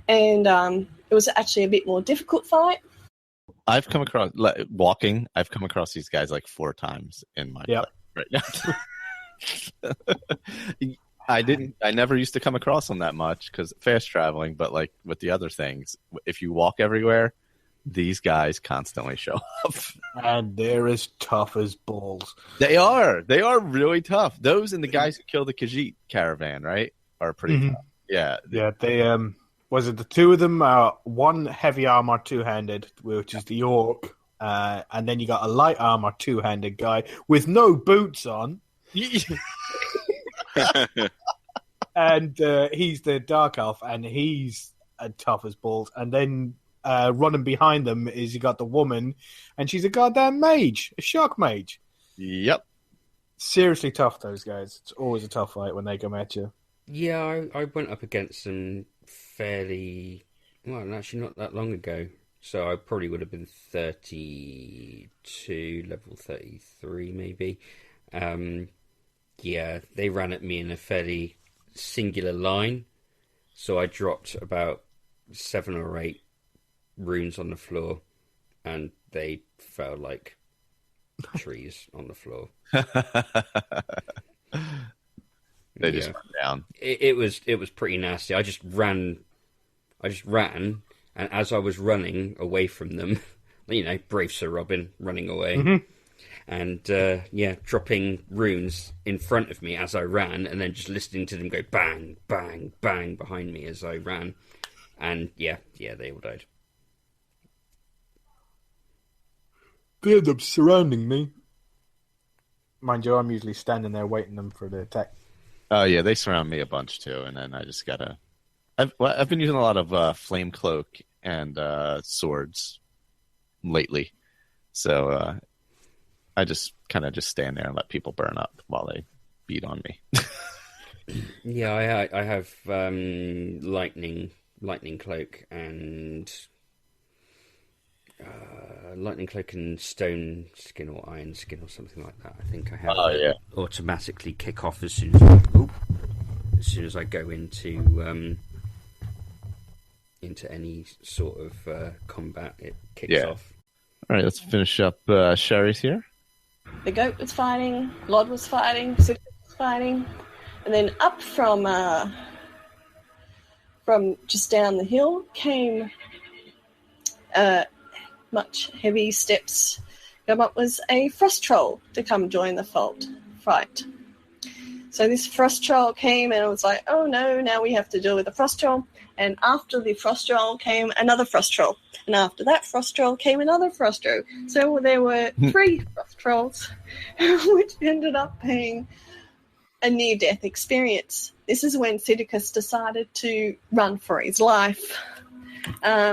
And it was actually a bit more difficult fight. I've come across, I've come across these guys like 4 times in my life right now. I never used to come across them that much because fast traveling, but like with the other things, if you walk everywhere, these guys constantly show up. And they're as tough as balls. They are really tough. Those and the guys who killed the Khajiit caravan, right, are pretty tough. Yeah. Yeah, they, was it the 2 of them? One heavy armor 2-handed, which is the orc, and then you got a light armor 2-handed guy with no boots on. And he's the dark elf, and he's tough as balls. And then running behind them is you got the woman, and she's a goddamn mage, a shock mage. Yep. Seriously tough, those guys. It's always a tough fight when they come at you. Yeah, I went up against them fairly, well, actually not that long ago. So I probably would have been 32, level 33 maybe. Yeah, they ran at me in a fairly singular line. So I dropped about 7 or 8 runes on the floor, and they fell like trees on the floor. They just went down. It was pretty nasty. I just ran, and as I was running away from them, brave Sir Robin running away, and dropping runes in front of me as I ran, and then just listening to them go bang, bang, bang behind me as I ran, and they all died. They end up surrounding me. Mind you, I'm usually standing there waiting them for the attack. Oh yeah, they surround me a bunch too, and then I just gotta. I've been using a lot of flame cloak and swords lately, so I just kind of just stand there and let people burn up while they beat on me. Yeah, I have lightning cloak and stone skin or iron skin or something like that. I think I have automatically kick off as soon as I go into any sort of combat. It kicks off. All right, let's finish up. Sherry's here. The goat was fighting, Lod was fighting, Sid was fighting, and then up from just down the hill came much heavy steps. Come up was a frost troll to come join the fight. So this frost troll came and it was like, oh no, now we have to deal with the frost troll. And after the frost troll came another frost troll. And after that frost troll came another frost troll. So there were 3 frost trolls, which ended up being a near-death experience. This is when Sidicus decided to run for his life.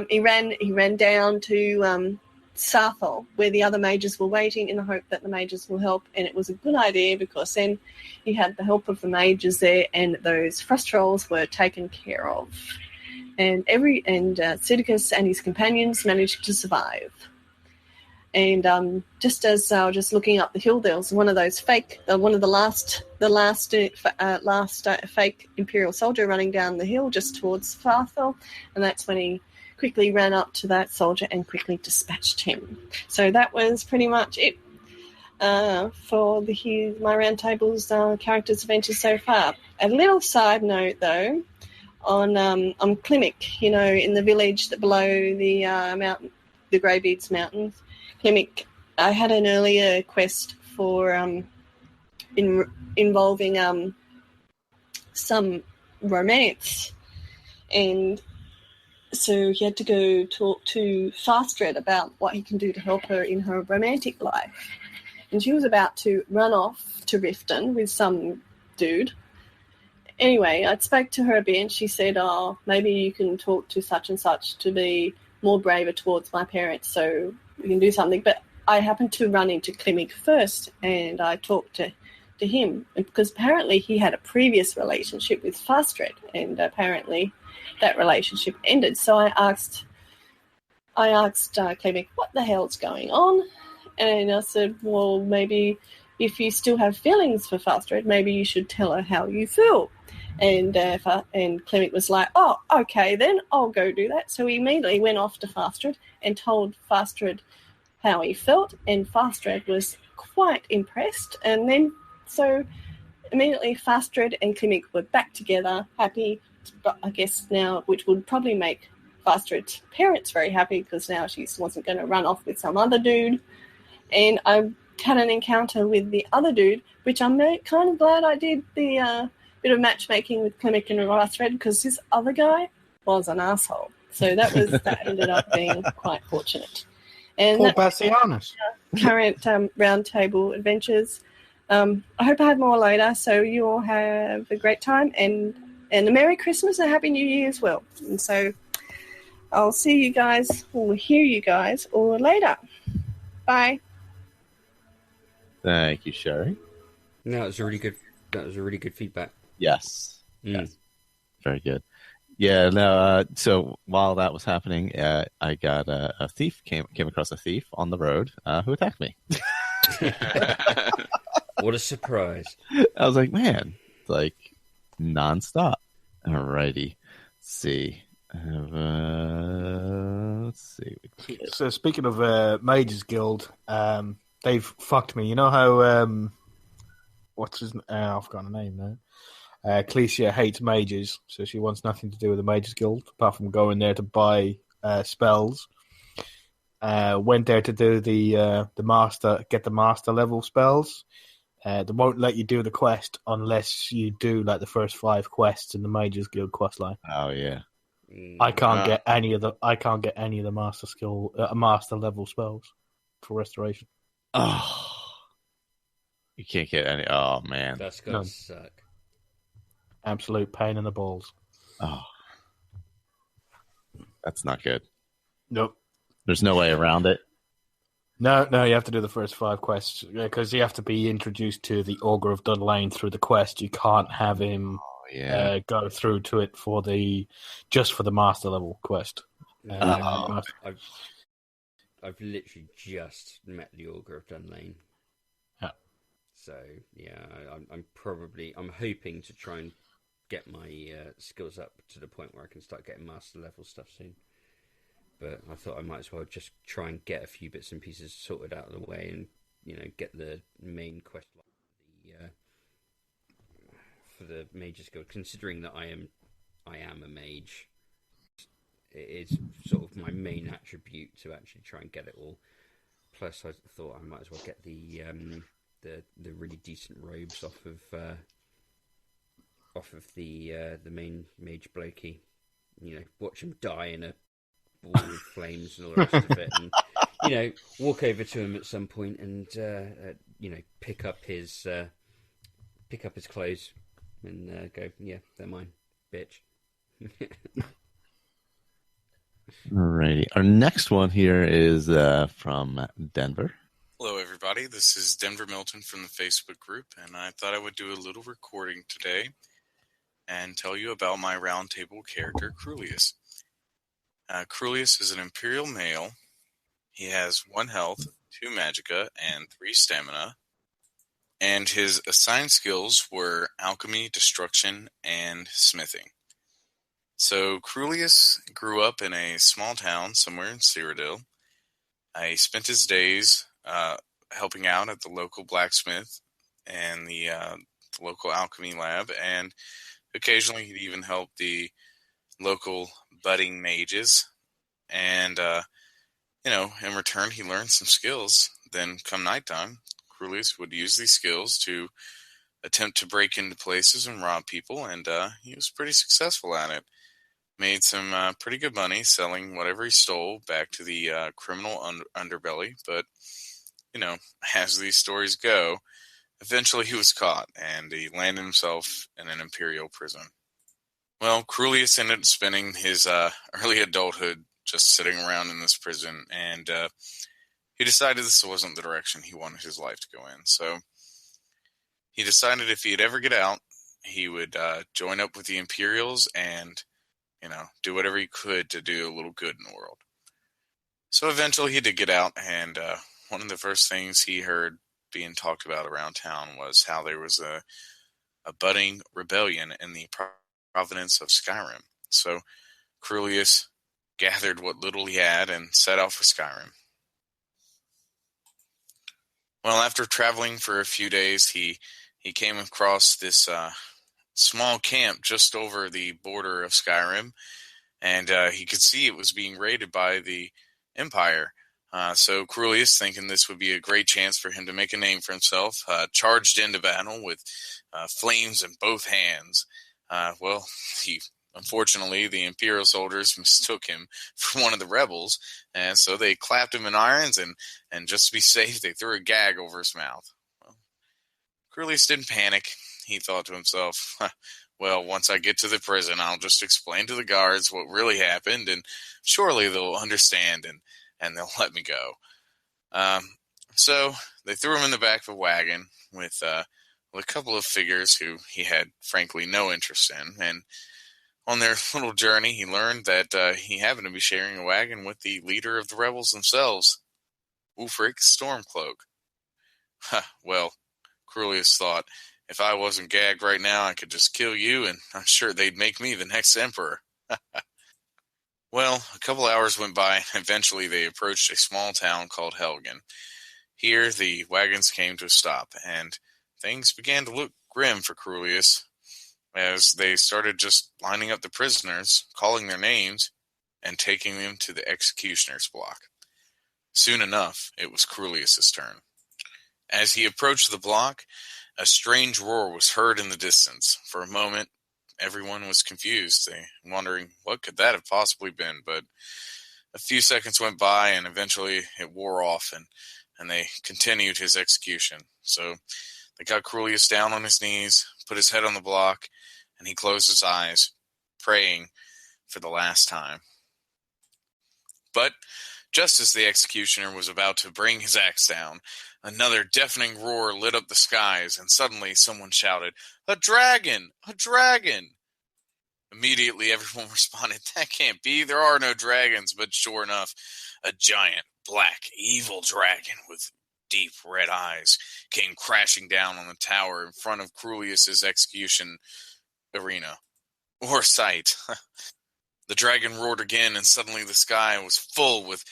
He ran down to Sarthal, where the other mages were waiting in the hope that the mages will help. And it was a good idea because then he had the help of the mages there, and those frost trolls were taken care of. And Sidicus and his companions managed to survive. And just as I was just looking up the hill, there was one of those fake, one of the last fake Imperial soldier running down the hill just towards Sarthal, and that's when he quickly ran up to that soldier and quickly dispatched him. So that was pretty much it for my Roundtable's characters' adventures so far. A little side note, though, on Klimek, in the village below the mountain, the Greybeards Mountains. Klimek, I had an earlier quest for involving some romance, and so he had to go talk to Fastred about what he can do to help her in her romantic life. And she was about to run off to Riften with some dude. Anyway, I spoke to her a bit, and she said, "Oh, maybe you can talk to such and such to be more braver towards my parents, so we can do something." But I happened to run into Klimek first, and I talked to him, because apparently he had a previous relationship with Fastred, and apparently that relationship ended. So I asked Klimek, what the hell's going on? And I said, well, maybe if you still have feelings for Fastred, maybe you should tell her how you feel. And Klimek was like, oh, okay, then I'll go do that. So he immediately went off to Fastred and told Fastred how he felt, and Fastred was quite impressed. And then so immediately Fastred and Klimek were back together, happy, but I guess now, which would probably make Fastred's parents very happy, because now she wasn't going to run off with some other dude. And I had an encounter with the other dude, which I'm kind of glad I did the bit of matchmaking with Klimek and Fastred, because this other guy was an asshole. So that ended up being quite fortunate. And Paul Bassianus. Current Roundtable adventures. I hope I have more later, so you all have a great time, and a Merry Christmas and a Happy New Year as well. And so I'll see you guys, or hear you guys, or later. Bye. Thank you, Sherry. No, that was a really good feedback. Yes. Yes. Very good. Yeah, no, so while that was happening, I got a thief, came across a thief on the road who attacked me. What a surprise. I was like, man, like nonstop. Alrighty. Let's see. So speaking of Mages Guild, they've fucked me. You know how what's his name? I've got a name now. Clecia hates mages, so she wants nothing to do with the Mages Guild apart from going there to buy spells. Went there to do the master level spells. They won't let you do the quest unless you do like the first 5 quests in the Mages Guild questline. Oh yeah. I can't get any of the master level spells for restoration. Oh, you can't get any. Oh man, that's gonna suck. Absolute pain in the balls. Oh, that's not good. Nope. There's no way around it. No, you have to do the first 5 quests because you have to be introduced to the Ogre of Dunlane through the quest. You can't have him go through to it for the master level quest. I've literally just met the Ogre of Dunlane. Yeah. So yeah, I'm hoping to try and get my skills up to the point where I can start getting master level stuff soon. But I thought I might as well just try and get a few bits and pieces sorted out of the way, and get the main quest for the Mages Guild. Considering that I am a mage, it is sort of my main attribute to actually try and get it all. Plus, I thought I might as well get the really decent robes off of the main mage blokey. Watch him die in a ball with flames and all the rest of it, and walk over to him at some point and pick up his clothes and go, yeah, they're mine, bitch. Alrighty, our next one here is from Denver. Hello, everybody. This is Denver Milton from the Facebook group, and I thought I would do a little recording today and tell you about my Roundtable character, Crulius. Crulius is an Imperial male. He has 1 health, 2 magicka, and 3 stamina. And his assigned skills were alchemy, destruction, and smithing. So Crulius grew up in a small town somewhere in Cyrodiil. He spent his days helping out at the local blacksmith and the local alchemy lab, and occasionally he'd even help the local budding mages, and in return he learned some skills. Then come nighttime, Crulius would use these skills to attempt to break into places and rob people, and he was pretty successful at it. Made some pretty good money selling whatever he stole back to the criminal underbelly, but, as these stories go, eventually he was caught, and he landed himself in an Imperial prison. Well, Crulius ended up spending his early adulthood just sitting around in this prison, and he decided this wasn't the direction he wanted his life to go in. So he decided if he'd ever get out, he would join up with the Imperials and, do whatever he could to do a little good in the world. So eventually he did get out, and one of the first things he heard being talked about around town was how there was a budding rebellion in the province of Skyrim. So Crulius gathered what little he had and set out for Skyrim. Well, after traveling for a few days, he came across this small camp just over the border of Skyrim, and he could see it was being raided by the Empire. So Crulius, thinking this would be a great chance for him to make a name for himself, charged into battle with flames in both hands. Unfortunately, the Imperial soldiers mistook him for one of the rebels, and so they clapped him in irons, and just to be safe, they threw a gag over his mouth. Well, Crulius didn't panic. He thought to himself, well, once I get to the prison, I'll just explain to the guards what really happened, and surely they'll understand, and they'll let me go. So they threw him in the back of a wagon with a couple of figures who he had, frankly, no interest in, and on their little journey, he learned that he happened to be sharing a wagon with the leader of the rebels themselves, Ulfric Stormcloak. Well, Crulius thought, if I wasn't gagged right now, I could just kill you, and I'm sure they'd make me the next emperor. Well, a couple hours went by, and eventually they approached a small town called Helgen. Here, the wagons came to a stop, and things began to look grim for Crulius, as they started just lining up the prisoners, calling their names, and taking them to the executioner's block. Soon enough, it was Crulius's turn. As he approached the block, a strange roar was heard in the distance. For a moment, everyone was confused, wondering what could that have possibly been, but a few seconds went by, and eventually it wore off, and they continued his execution. So they got Crulius down on his knees, put his head on the block, and he closed his eyes, praying for the last time. But just as the executioner was about to bring his axe down, another deafening roar lit up the skies, and suddenly someone shouted, "A dragon! A dragon!" Immediately everyone responded, "That can't be, there are no dragons." But sure enough, a giant, black, evil dragon with deep red eyes came crashing down on the tower in front of Crulius's execution arena, or site. The dragon roared again, and suddenly the sky was full with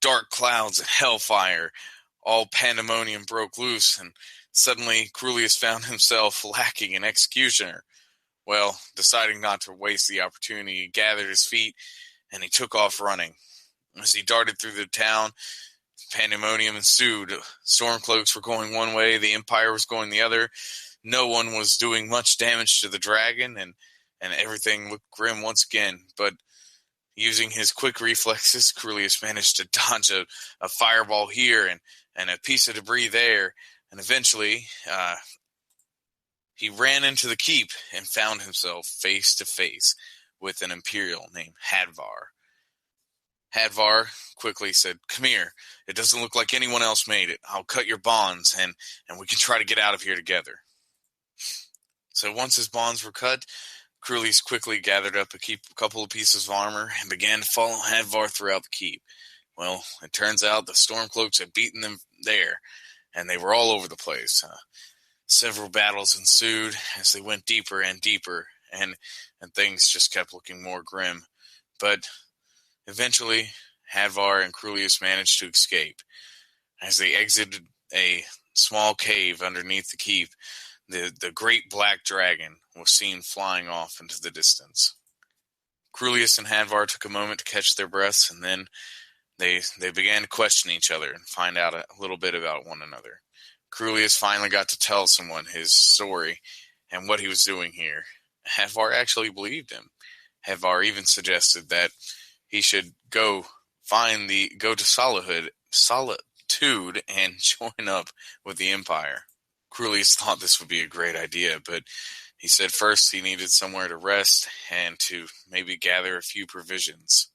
dark clouds and hellfire. All pandemonium broke loose, and suddenly Crulius found himself lacking an executioner. Well, deciding not to waste the opportunity, he gathered his feet, and he took off running. As he darted through the town, pandemonium ensued. Stormcloaks were going one way, the Empire was going the other. No one was doing much damage to the dragon, and everything looked grim once again. But using his quick reflexes, Crulius managed to dodge a fireball here and a piece of debris there, and eventually he ran into the keep and found himself face to face with an Imperial named Hadvar. Hadvar quickly said, "Come here. It doesn't look like anyone else made it. I'll cut your bonds, and we can try to get out of here together." So once his bonds were cut, Crulius quickly gathered up a couple of pieces of armor and began to follow Hadvar throughout the keep. Well, it turns out the Stormcloaks had beaten them there, and they were all over the place. Several battles ensued as they went deeper and deeper, and things just kept looking more grim. But eventually, Hadvar and Crulius managed to escape. As they exited a small cave underneath the keep, the great black dragon was seen flying off into the distance. Crulius and Hadvar took a moment to catch their breaths, and then they began to question each other and find out a little bit about one another. Crulius finally got to tell someone his story and what he was doing here. Hadvar actually believed him. Hadvar even suggested that he should go to Solitude and join up with the Empire. Crulius thought this would be a great idea, but he said first he needed somewhere to rest and to maybe gather a few provisions.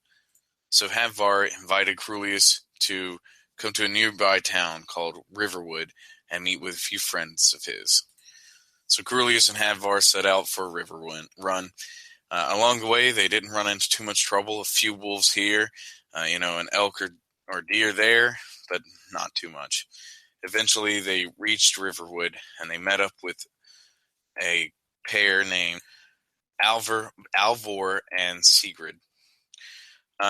So Hadvar invited Crulius to come to a nearby town called Riverwood and meet with a few friends of his. So Crulius and Hadvar set out for a river run. Along the way, they didn't run into too much trouble. A few wolves here, an elk or deer there, but not too much. Eventually, they reached Riverwood, and they met up with a pair named Alvor and Sigrid.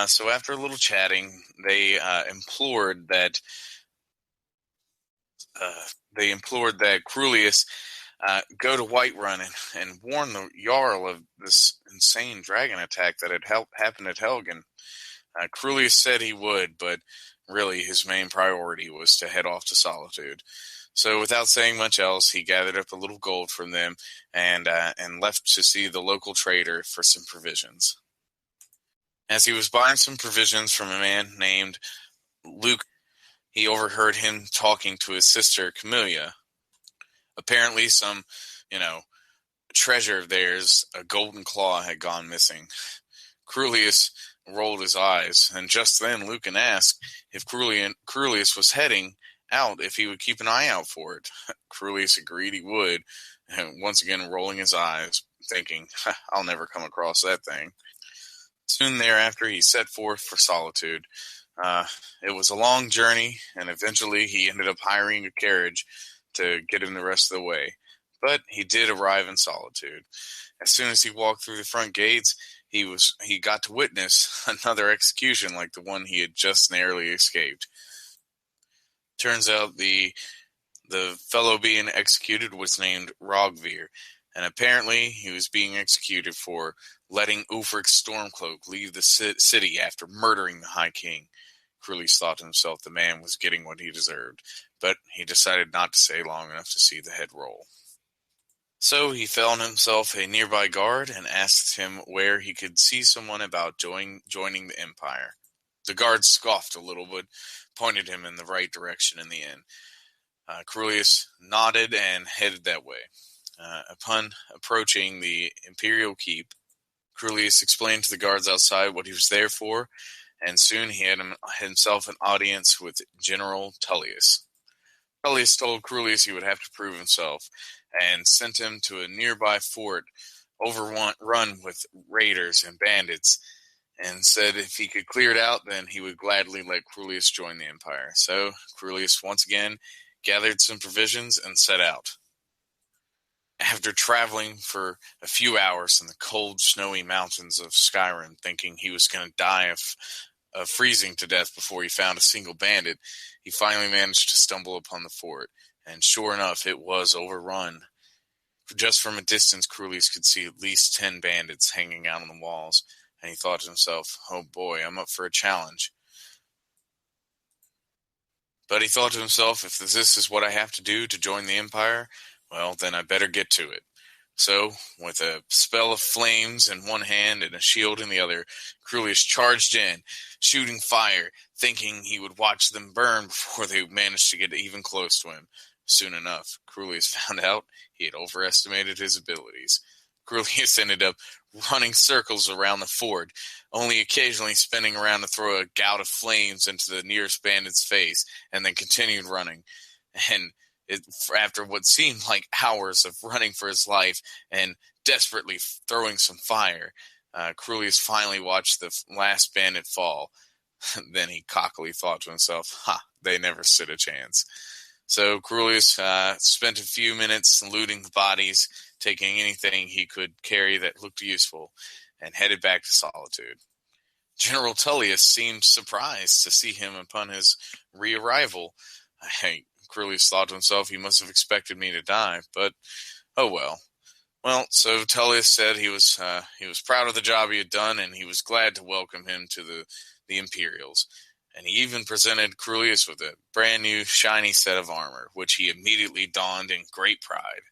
So after a little chatting, they implored that Crulius go to Whiterun and warn the Jarl of this insane dragon attack that had happened at Helgen. Crulius said he would, but really his main priority was to head off to Solitude. So without saying much else, he gathered up a little gold from them and left to see the local trader for some provisions. As he was buying some provisions from a man named Luke, he overheard him talking to his sister, Camellia. Apparently some, treasure of theirs, a golden claw, had gone missing. Crulius rolled his eyes, and just then Lucan asked if Crulius was heading out, if he would keep an eye out for it. Crulius agreed he would, and once again rolling his eyes, thinking, I'll never come across that thing. Soon thereafter, he set forth for Solitude. It was a long journey, and eventually he ended up hiring a carriage to get him the rest of the way. But he did arrive in Solitude. As soon as he walked through the front gates, he got to witness another execution like the one he had just narrowly escaped. Turns out the fellow being executed was named Rogvir, and apparently he was being executed for letting Ulfric's Stormcloak leave the city after murdering the High King. Crulius thought to himself the man was getting what he deserved, but he decided not to stay long enough to see the head roll. So he found himself a nearby guard and asked him where he could see someone about joining the Empire. The guard scoffed a little, but pointed him in the right direction in the end. Crulius nodded and headed that way. Upon approaching the Imperial keep, Crulius explained to the guards outside what he was there for, and soon he had himself an audience with General Tullius. Tullius told Crulius he would have to prove himself, and sent him to a nearby fort overrun with raiders and bandits, and said if he could clear it out, then he would gladly let Crulius join the Empire. So Crulius once again gathered some provisions and set out. After traveling for a few hours in the cold, snowy mountains of Skyrim, thinking he was going to die of freezing to death before he found a single bandit, he finally managed to stumble upon the fort, and sure enough, it was overrun. Just from a distance, Crulius could see at least 10 bandits hanging out on the walls, and he thought to himself, oh boy, I'm up for a challenge. But he thought to himself, if this is what I have to do to join the Empire, well, then I better get to it. So, with a spell of flames in one hand and a shield in the other, Crulius charged in, shooting fire, thinking he would watch them burn before they managed to get even close to him. Soon enough, Crulius found out he had overestimated his abilities. Crulius ended up running circles around the fort, only occasionally spinning around to throw a gout of flames into the nearest bandit's face, and then continued running. And after what seemed like hours of running for his life and desperately throwing some fire, Crulius finally watched the last bandit fall. Then he cockily thought to himself, they never stood a chance. So Crulius spent a few minutes looting the bodies, taking anything he could carry that looked useful, and headed back to Solitude. General Tullius seemed surprised to see him upon his re-arrival. Crulius thought to himself he must have expected me to die, but oh well. Well, so Tullius said he was proud of the job he had done, and he was glad to welcome him to the Imperials. and he even presented Crulius with a brand new shiny set of armor, which he immediately donned in great pride.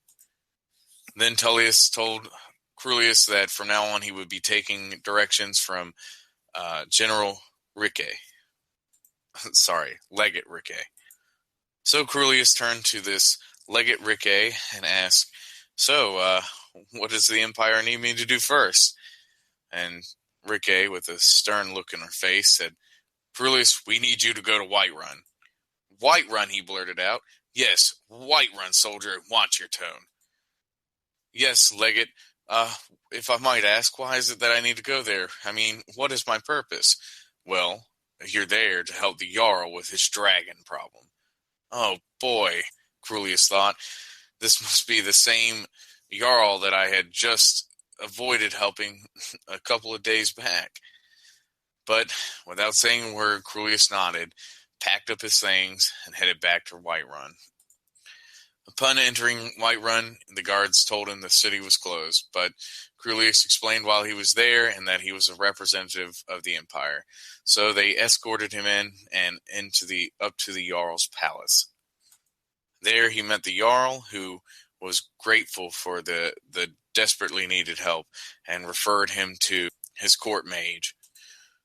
Then Tullius told Crulius that from now on he would be taking directions from General Ricke. Legate Ricke. So Crulius turned to this Legate Ricke and asked, "So, what does the Empire need me to do first?" And Ricke, with a stern look in her face, said, "Crulius, we need you to go to Whiterun." "Whiterun," he blurted out. "Yes, Whiterun, soldier, watch your tone." "Yes, Legate. If I might ask, why is it that I need to go there? I mean, what is my purpose?" "Well, you're there to help the Jarl with his dragon problem." Oh boy, Crulius thought. This must be the same Jarl that I had just avoided helping a couple of days back. But without saying a word, Crulius nodded, packed up his things, and headed back to Whiterun. Upon entering Whiterun, the guards told him the city was closed, but Crulius explained while he was there and that he was a representative of the Empire. So they escorted him in and up to the Jarl's palace. There he met the Jarl, who was grateful for the desperately needed help and referred him to his court mage,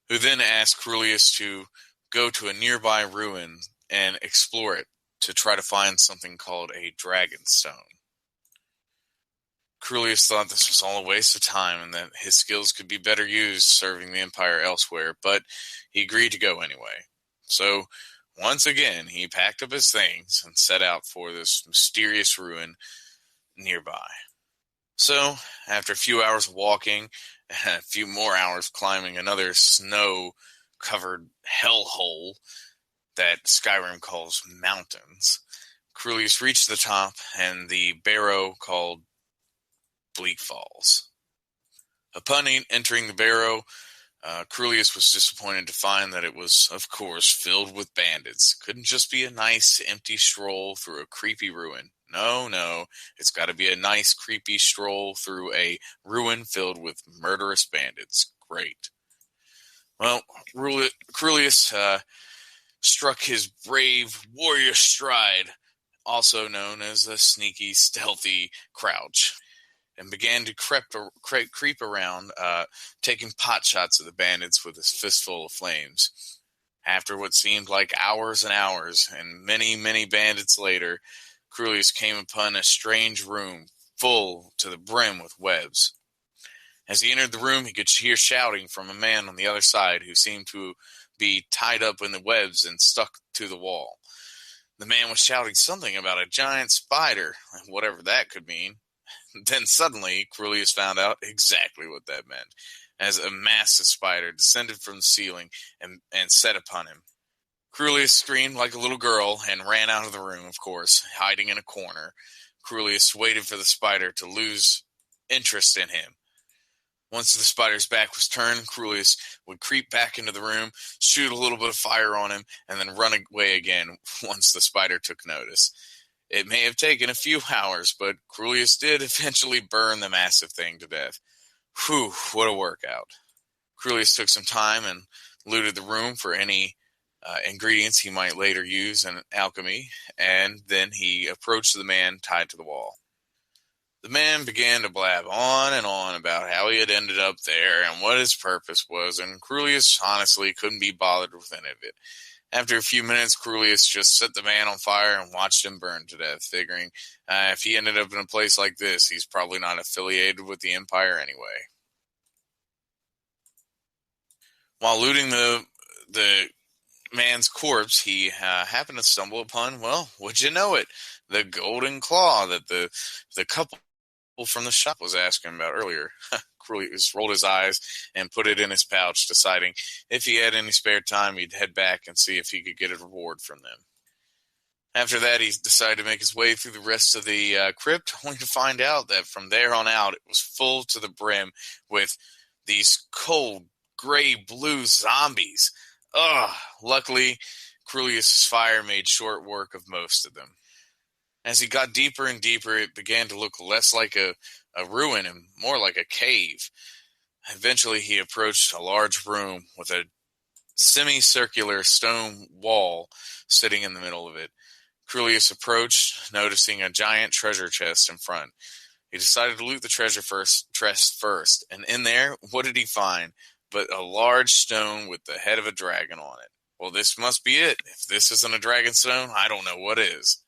who then asked Crulius to go to a nearby ruin and explore it to try to find something called a dragon stone. Crulius thought this was all a waste of time and that his skills could be better used serving the Empire elsewhere, but he agreed to go anyway. So, once again, he packed up his things and set out for this mysterious ruin nearby. So, after a few hours of walking and a few more hours climbing another snow-covered hellhole that Skyrim calls mountains, Crulius reached the top and the barrow called Bleak Falls. Upon entering the barrow, Crulius was disappointed to find that it was, of course, filled with bandits. Couldn't just be a nice, empty stroll through a creepy ruin. No, it's got to be a nice, creepy stroll through a ruin filled with murderous bandits. Great. Well, Crulius struck his brave warrior stride, also known as a sneaky, stealthy crouch, and began to creep around, taking pot shots at the bandits with his fistful of flames. After what seemed like hours and hours, and many, many bandits later, Crulius came upon a strange room full to the brim with webs. As he entered the room, he could hear shouting from a man on the other side who seemed to be tied up in the webs and stuck to the wall. The man was shouting something about a giant spider, whatever that could mean. Then suddenly, Crulius found out exactly what that meant, as a massive spider descended from the ceiling and set upon him. Crulius screamed like a little girl and ran out of the room, of course, hiding in a corner. Crulius waited for the spider to lose interest in him. Once the spider's back was turned, Crulius would creep back into the room, shoot a little bit of fire on him, and then run away again once the spider took notice. It may have taken a few hours, but Crulius did eventually burn the massive thing to death. Whew, what a workout. Crulius took some time and looted the room for any ingredients he might later use in alchemy, and then he approached the man tied to the wall. The man began to blab on and on about how he had ended up there and what his purpose was, and Crulius honestly couldn't be bothered with any of it. After a few minutes, Crulius just set the man on fire and watched him burn to death, figuring if he ended up in a place like this, he's probably not affiliated with the Empire anyway. While looting the man's corpse, he happened to stumble upon, well, would you know it, the golden claw that the couple from the shop was asking about earlier. Crulius rolled his eyes and put it in his pouch, deciding if he had any spare time, he'd head back and see if he could get a reward from them. After that, he decided to make his way through the rest of the crypt, only to find out that from there on out, it was full to the brim with these cold, gray-blue zombies. Luckily, Crulius' fire made short work of most of them. As he got deeper and deeper, it began to look less like a ruin and more like a cave. Eventually, he approached a large room with a semicircular stone wall sitting in the middle of it. Crulius approached, noticing a giant treasure chest in front. He decided to loot the treasure chest first, and in there, what did he find but a large stone with the head of a dragon on it? Well, this must be it. If this isn't a dragon stone, I don't know what is.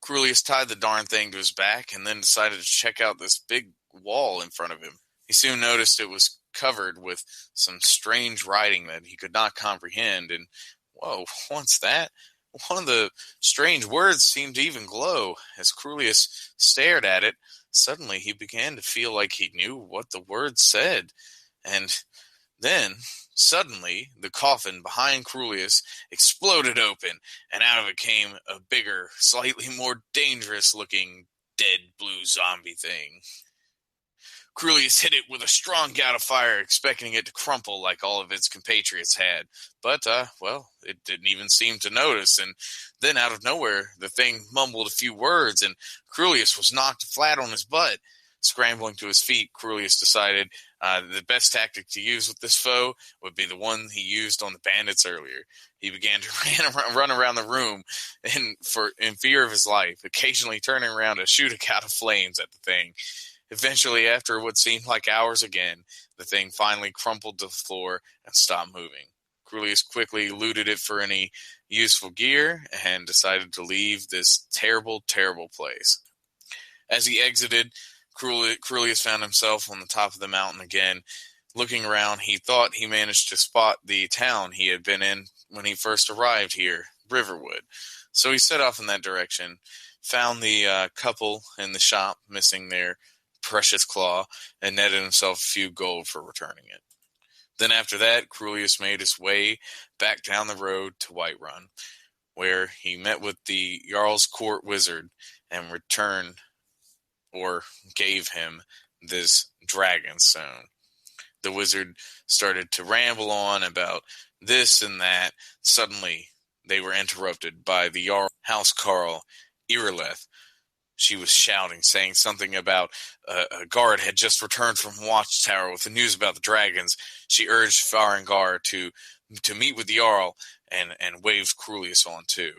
Crulius tied the darn thing to his back and then decided to check out this big wall in front of him. He soon noticed it was covered with some strange writing that he could not comprehend, and whoa, what's that? One of the strange words seemed to even glow. As Crulius stared at it, suddenly he began to feel like he knew what the words said. And then, suddenly, the coffin behind Crulius exploded open, and out of it came a bigger, slightly more dangerous-looking, dead blue zombie thing. Crulius hit it with a strong gout of fire, expecting it to crumple like all of its compatriots had. But, it didn't even seem to notice, and then out of nowhere, the thing mumbled a few words, and Crulius was knocked flat on his butt. Scrambling to his feet, Crulius decided the best tactic to use with this foe would be the one he used on the bandits earlier. He began to run around the room in fear of his life, occasionally turning around to shoot a cloud of flames at the thing. Eventually, after what seemed like hours again, the thing finally crumpled to the floor and stopped moving. Crulius quickly looted it for any useful gear and decided to leave this terrible, terrible place. As he exited, Crulius found himself on the top of the mountain again. Looking around, he thought he managed to spot the town he had been in when he first arrived here, Riverwood. So he set off in that direction, found the couple in the shop missing their precious claw, and netted himself a few gold for returning it. Then after that, Crulius made his way back down the road to Whiterun, where he met with the Jarl's Court wizard and gave him this dragon stone. The wizard started to ramble on about this and that. Suddenly, they were interrupted by the Jarl Housecarl Irileth. She was shouting, saying something about a guard had just returned from Watchtower with the news about the dragons. She urged Farengar to meet with the Jarl and waved Crulius on too.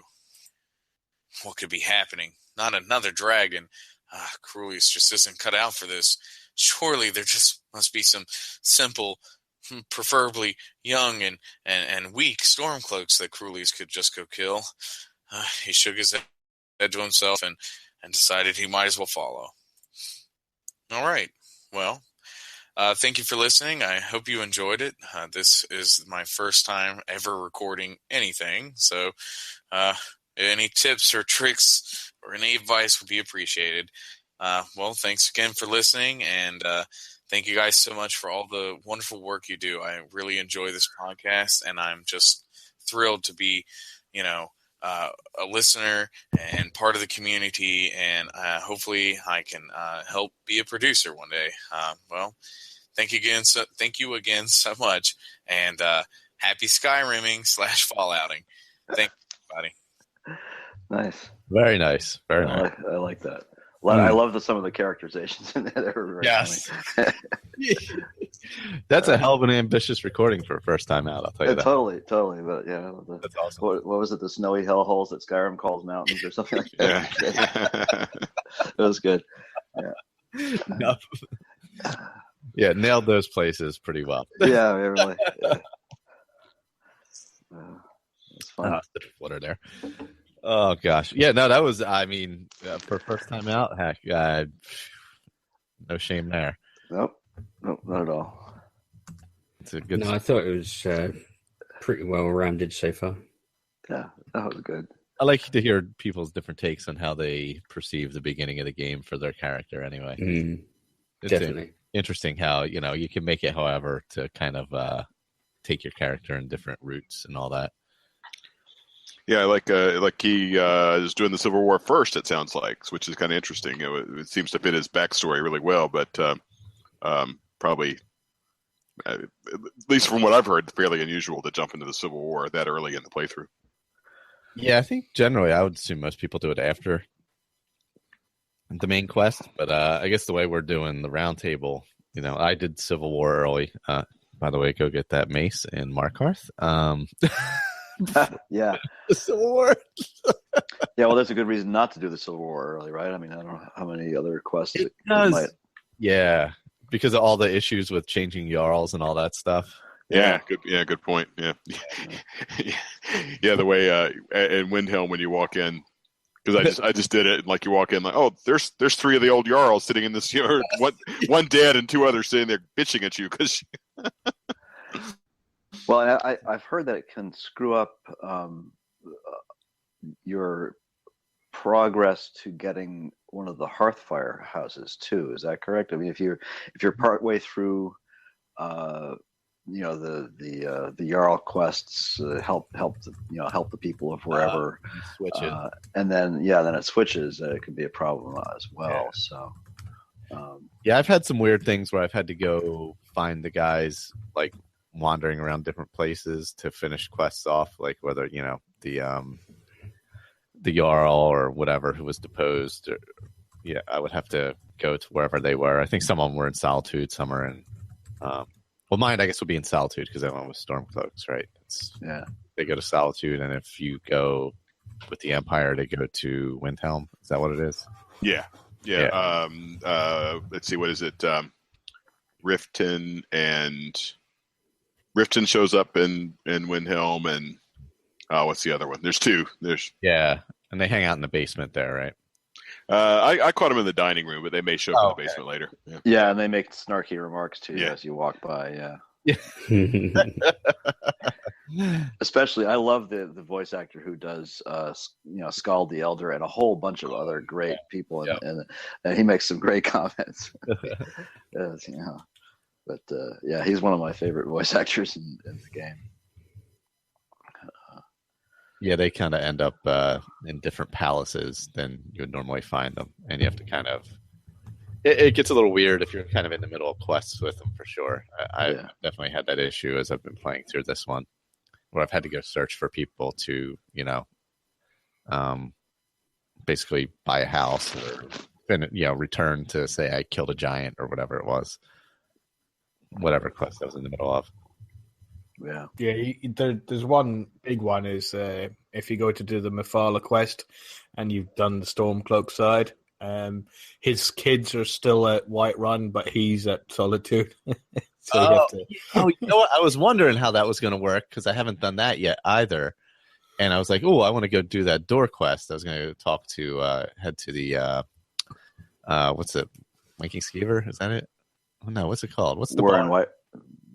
What could be happening? Not another dragon. Crulius just isn't cut out for this. Surely there just must be some simple, preferably young and weak stormcloaks that Crulius could just go kill. He shook his head to himself and decided he might as well follow. All right. Well, thank you for listening. I hope you enjoyed it. This is my first time ever recording anything. So any tips or tricks or any advice would be appreciated. Well, thanks again for listening. And thank you guys so much for all the wonderful work you do. I really enjoy this podcast, and I'm just thrilled to be, a listener and part of the community, and hopefully I can help be a producer one day. Well, thank you again so much, and happy Skyrimming / Fallouting. Thank you, everybody. Nice. Very nice. Very nice. I like that. I love some of the characterizations in there. Very yes. That's a hell of an ambitious recording for a first time out, I'll tell you that. Totally. But yeah, that's awesome. What was it? The snowy hellholes that Skyrim calls mountains or something like that. Yeah. It was good. Yeah. No. Yeah, nailed those places pretty well. Yeah, really. Yeah. It's fun. Such a flutter there. Oh gosh, yeah. No, that was. I mean, for first time out, heck, no shame there. Nope, not at all. It's a good. No, I thought it was pretty well rounded so far. Yeah, that was good. I like to hear people's different takes on how they perceive the beginning of the game for their character. Anyway, it's definitely interesting how you can make it, however, to kind of take your character in different routes and all that. Yeah, like he is doing the Civil War first. It sounds like, which is kind of interesting. It seems to fit his backstory really well, but probably, at least from what I've heard, fairly unusual to jump into the Civil War that early in the playthrough. Yeah, I think generally I would assume most people do it after the main quest, but I guess the way we're doing the Roundtable, I did Civil War early. by the way, go get that mace in Markarth. Yeah. The Civil War. Yeah, well, that's a good reason not to do the Civil War early, right? I mean, I don't know how many other quests It it does. might. Yeah, because of all the issues with changing Jarls and all that stuff. Yeah, good point. Yeah. Yeah, the way in Windhelm when you walk in, because I just did it, and like you walk in, like, oh, there's 3 of the old Jarls sitting in this yard, one dead and 2 others sitting there bitching at you because. Well, I've heard that it can screw up your progress to getting one of the Hearthfire houses too. Is that correct? I mean, if you're partway through, the Jarl quests, help the people of wherever, Switch it. and then it switches. It could be a problem as well. Yeah. So. Yeah, I've had some weird things where I've had to go find the guys like wandering around different places to finish quests off, like whether the Jarl or whatever who was deposed. Or, I would have to go to wherever they were. I think some of them were in Solitude, some are in. Well, mine I guess would be in Solitude because I went with Stormcloaks, right? They go to Solitude, and if you go with the Empire, they go to Windhelm. Is that what it is? Yeah. Let's see, what is it? Riften shows up in Windhelm, and what's the other one? There's 2. And they hang out in the basement there, right? I caught them in the dining room, but they may show up in the basement later. Yeah, and they make snarky remarks to you as you walk by. Yeah. Especially, I love the voice actor who does, Skald the Elder and a whole bunch of other great people, and he makes some great comments. But he's one of my favorite voice actors in the game. They kind of end up in different palaces than you would normally find them, and you have to kind of. It gets a little weird if you're kind of in the middle of quests with them, for sure. I've definitely had that issue as I've been playing through this one, where I've had to go search for people to, basically buy a house or return to say I killed a giant or whatever it was, whatever quest I was in the middle of. There's one big one is if you go to do the Mephala quest and you've done the Stormcloak side, his kids are still at Whiterun, but he's at Solitude. So you have to... you know what? I was wondering how that was going to work because I haven't done that yet either. And I was like, I want to go do that door quest. I was going to talk to, head to the, what's it? Waking Skeever? Is that it? Oh, no, what's it called? What's the bar?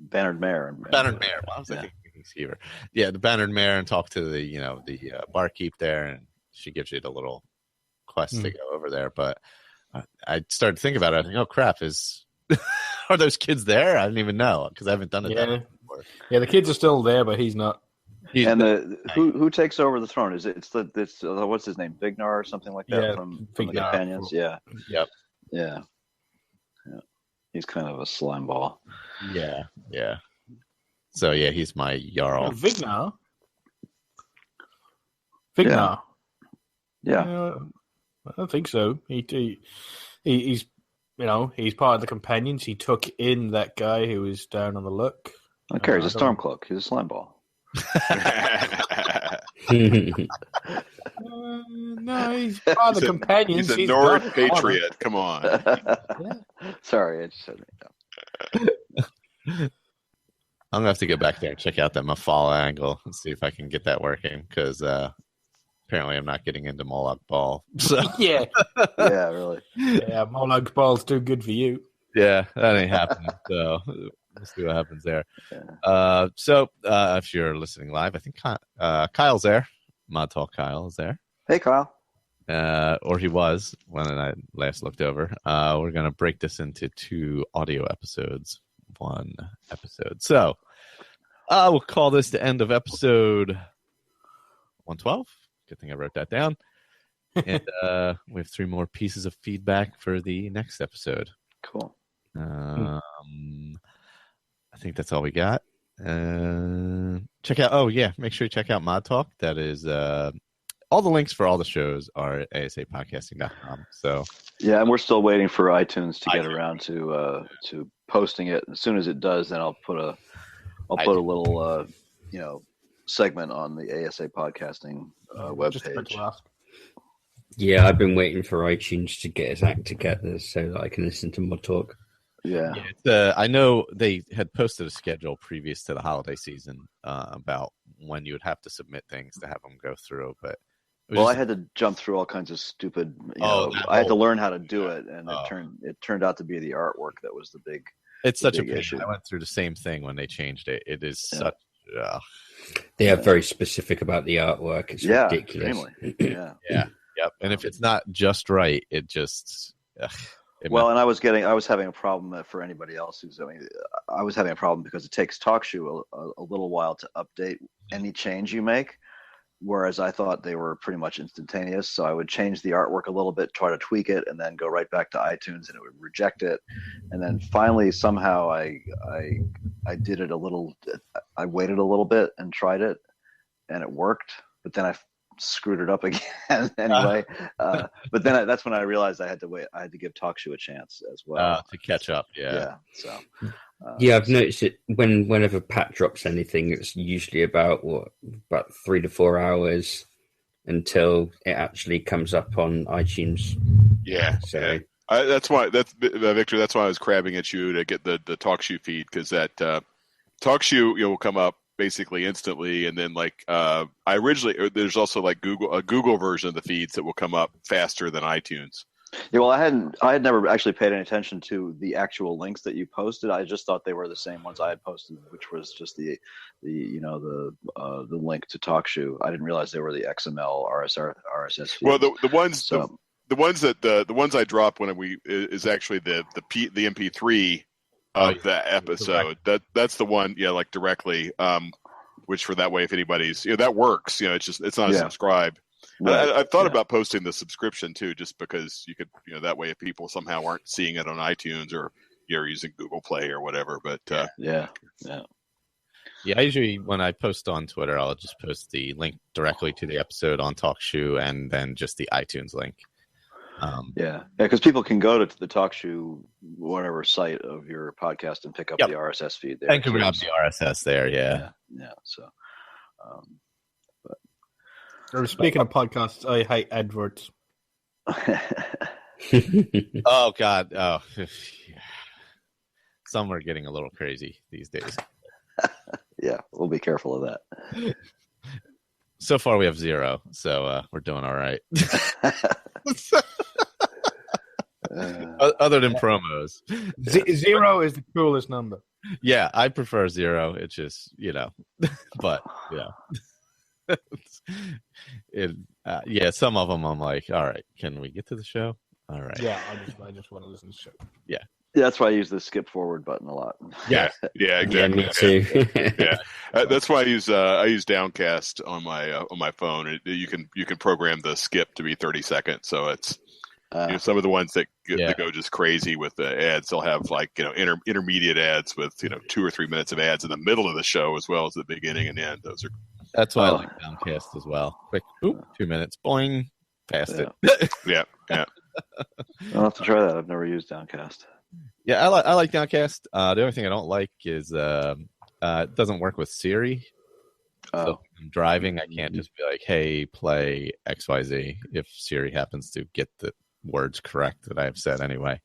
Bannered Mare. Bannered Mare. Well, I was thinking Skeever. Yeah, the Bannered Mare, and talk to the barkeep there, and she gives you the little quest to go over there. But I started thinking about it. I think, oh crap, are those kids there? I didn't even know because I haven't done it before. Yeah, the kids are still there, but he's not. Who takes over the throne? It's what's his name, Vignar or something like that from the companions? Yeah. Yep. Yeah. He's kind of a slime ball. Yeah. So he's my Jarl. Vignar. Yeah. I don't think so. He's he's part of the companions. He took in that guy who was down on the luck. Okay, he's a Stormcloak. He's a slime ball. No, he's part of the companions. He's a North patriot. Come on. Sorry, I just said it. I'm gonna have to go back there and check out that Mephala angle and see if I can get that working because apparently I'm not getting into Molag Bal. So. Yeah, really. Yeah, Molag Bal's too good for you. Yeah, that ain't happening. So we'll see what happens there. Yeah. So if you're listening live, I think Kyle's there. Mod Talk Kyle is there. Hey, Kyle. Or he was when I last looked over. We're going to break this into 2 audio episodes, 1 episode. So we'll call this the end of episode 112. Good thing I wrote that down. And we have 3 more pieces of feedback for the next episode. Cool. I think that's all we got. Check out. Make sure you check out Mod Talk. That is all the links for all the shows are at asapodcasting.com. So and we're still waiting for iTunes to get around to posting it. As soon as it does, then I'll put I'll put a little segment on the ASAPodcasting webpage. Yeah, I've been waiting for iTunes to get its act together so that I can listen to Mod Talk. Yeah. I know they had posted a schedule previous to the holiday season about when you would have to submit things to have them go through. But I had to jump through all kinds of stupid. I had to learn how to do it, and it turned out to be the artwork that was the big. It's such a big issue. I went through the same thing when they changed it. It is such. They are very specific about the artwork. It's ridiculous. Yeah. Yep. And if it's not just right, it just. And I was having a problem for anybody else I was having a problem because it takes TalkShoe a little while to update any change you make, whereas I thought they were pretty much instantaneous. So I would change the artwork a little bit, try to tweak it, and then go right back to iTunes, and it would reject it. And then finally, somehow I did it a little. I waited a little bit and tried it, and it worked. But then I screwed it up again anyway. But then that's when I realized I had to wait. I had to give TalkShoe a chance as well to catch up. Yeah. So. I've noticed it whenever Pat drops anything, it's usually about 3 to 4 hours until it actually comes up on iTunes. Yeah. So Victor. That's why I was crabbing at you to get the TalkShoe feed, because that TalkShoe will come up basically instantly, and then there's also a Google version of the feeds that will come up faster than iTunes. Yeah, well, I had never actually paid any attention to the actual links that you posted. I just thought they were the same ones I had posted, which was just the link to TalkShoe. I didn't realize they were the XML RSS feed. Well, the ones I dropped is actually the MP3 of the episode. That's the one, directly. Which for that way, if anybody's, that works. It's not a subscribe. Right. I thought about posting the subscription too, just because you could, that way if people somehow aren't seeing it on iTunes or you're using Google Play or whatever. But I usually, when I post on Twitter, I'll just post the link directly to the episode on TalkShoe and then just the iTunes link. Because people can go to the TalkShoe whatever site of your podcast and pick up the RSS feed there. And can grab the RSS there, yeah. So, speaking of podcasts, I hate adverts. Oh God! Oh, some are getting a little crazy these days. Yeah, we'll be careful of that. So far, we have 0, so we're doing all right. Other than promos, 0 is the coolest number. Yeah, I prefer 0. It's just but yeah. Some of them I'm like, all right, can we get to the show? All right. Yeah, I just want to listen to the show. Yeah. That's why I use the skip forward button a lot. Yeah, exactly. Yeah, me too. That's why I use Downcast on my phone. You can program the skip to be 30 seconds, so it's some of the ones that go just crazy with the ads. They'll have intermediate ads with 2 or 3 minutes of ads in the middle of the show as well as the beginning and end. That's why I like Downcast as well. Quick, 2 minutes, boing, past it. Yeah. I'll have to try that. I've never used Downcast. Yeah, I like Downcast. The only thing I don't like is it doesn't work with Siri. So if I'm driving, I can't just be like, hey, play XYZ if Siri happens to get the words correct that I've said anyway,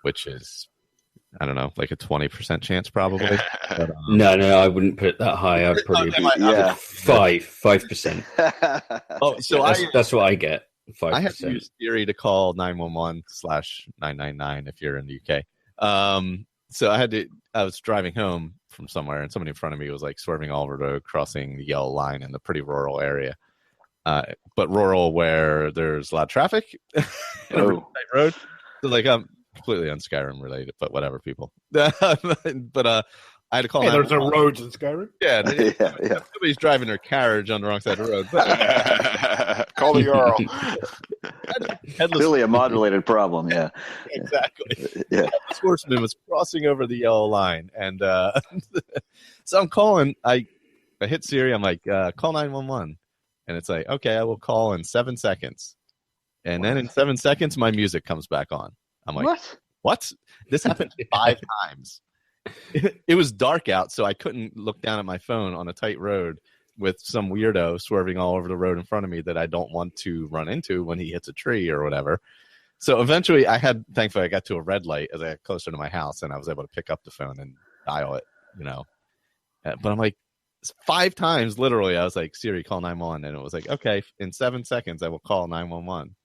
which is, I don't know, like a 20% chance probably. But, no, I wouldn't put it that high. I'd probably be 5%. Oh, so that's what I get. 5%. I have to use Siri to call 911/999 if you're in the UK. So I was driving home from somewhere and somebody in front of me was like swerving all over the road, crossing the yellow line in a pretty rural area. But rural where there's a lot of traffic in a road. So I'm completely on Skyrim related, but whatever, people. But I had to call. Hey, there's no roads in Skyrim. Yeah. Somebody's driving their carriage on the wrong side of the road. Call the Jarl. Clearly a modulated problem. Yeah, exactly. Yeah, this horseman was crossing over the yellow line, and so I'm calling. I hit Siri. I'm like, call 911, and it's like, okay, I will call in 7 seconds, and then in 7 seconds, my music comes back on. I'm like, what? This happened 5 times. it was dark out, so I couldn't look down at my phone on a tight road with some weirdo swerving all over the road in front of me that I don't want to run into when he hits a tree or whatever. So eventually thankfully I got to a red light as I got closer to my house, and I was able to pick up the phone and dial it, But I'm like, 5 times, literally, I was like, Siri, call 911. And it was like, okay, in 7 seconds, I will call 911.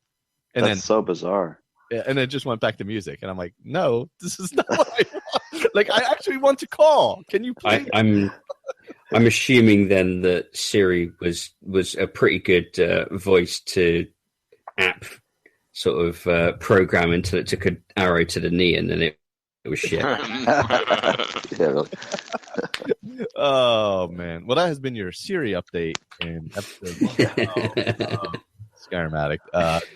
And That's so bizarre. Yeah, and it just went back to music. And I'm like, no, this is not what I want. Like, I actually want to call. Can you please? I'm assuming then that Siri was a pretty good voice to app sort of program until it took an arrow to the knee, and then it was shit. Yeah. Oh, man. Well, that has been your Siri update in episode 1 of Skyrim Addict.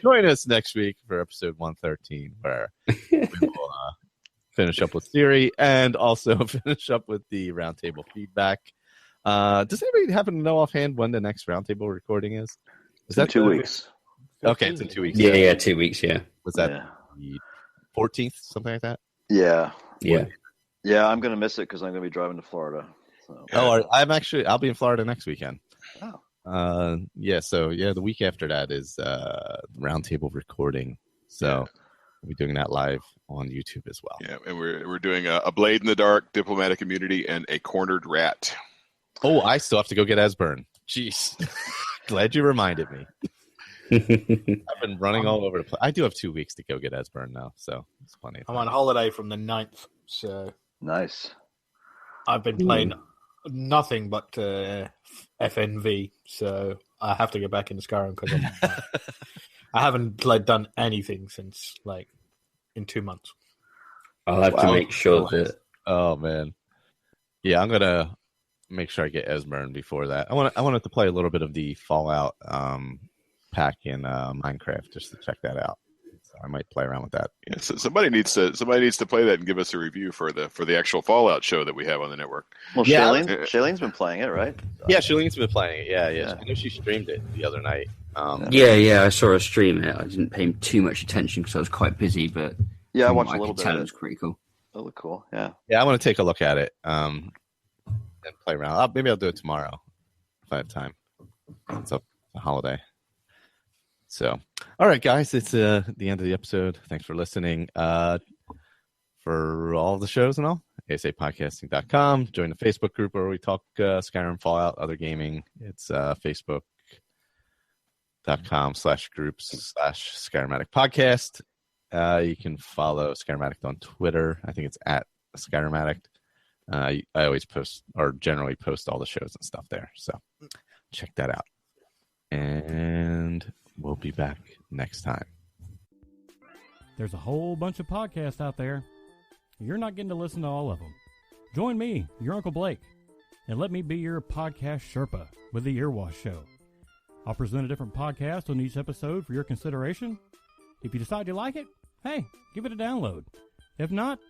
Join us next week for episode 113, where we will finish up with Siri and also finish up with the roundtable feedback. Does anybody happen to know offhand when the next roundtable recording is? Is that 2 weeks? Okay, it's in 2 weeks. Yeah, 2 weeks, yeah. Was that the 14th, something like that? Yeah. Yeah. Yeah, I'm going to miss it because I'm going to be driving to Florida. So. Oh, I'll be in Florida next weekend. Oh. The week after that is roundtable recording. So we'll be doing that live on YouTube as well. Yeah, and we're doing a Blade in the Dark, Diplomatic Immunity, and a Cornered Rat. Oh, I still have to go get Esbern. Jeez. Glad you reminded me. I've been running all over the place. I do have 2 weeks to go get Esbern now, so it's funny. I'm on holiday from the 9th, so nice. I've been playing nothing but FNV, so I have to get back into Skyrim because I haven't done anything since in 2 months. I'll have to make sure that. Oh man, yeah, I'm gonna make sure I get Esbern before that. I wanted to play a little bit of the Fallout pack in Minecraft just to check that out. So I might play around with that. Yeah, so somebody needs to play that and give us a review for the actual Fallout show that we have on the network. Well, Shailene's been playing it, right? Yeah, Shailene's been playing it. Yeah. I know she streamed it the other night. I saw her stream it. I didn't pay too much attention because I was quite busy, but I watched a little bit. It was pretty cool. That looked cool. Yeah. Yeah, I want to take a look at it and play around. Maybe I'll do it tomorrow if I have time. It's a holiday. So, all right, guys, it's the end of the episode. Thanks for listening. For all the shows and all, ASAPodcasting.com. Join the Facebook group where we talk Skyrim, Fallout, other gaming. It's facebook.com/groups/Skyrim Addict Podcast. You can follow Skyrim Addict on Twitter. I think it's at Skyrim Addict. I always post or generally post all the shows and stuff there. So check that out. And we'll be back next time. There's a whole bunch of podcasts out there. You're not getting to listen to all of them. Join me, your Uncle Blake, and let me be your podcast Sherpa with the Earwash Show. I'll present a different podcast on each episode for your consideration. If you decide you like it, hey, give it a download. If not,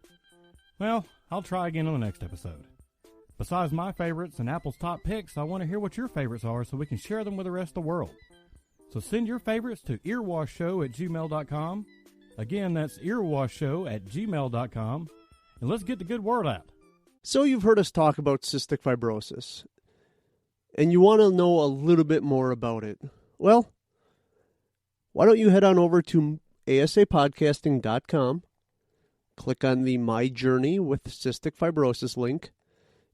well, I'll try again on the next episode. Besides my favorites and Apple's top picks, I want to hear what your favorites are so we can share them with the rest of the world. So send your favorites to earwashshow@gmail.com. Again, that's earwashshow@gmail.com. And let's get the good word out. So you've heard us talk about cystic fibrosis, and you want to know a little bit more about it. Well, why don't you head on over to asapodcasting.com, click on the My Journey with Cystic Fibrosis link,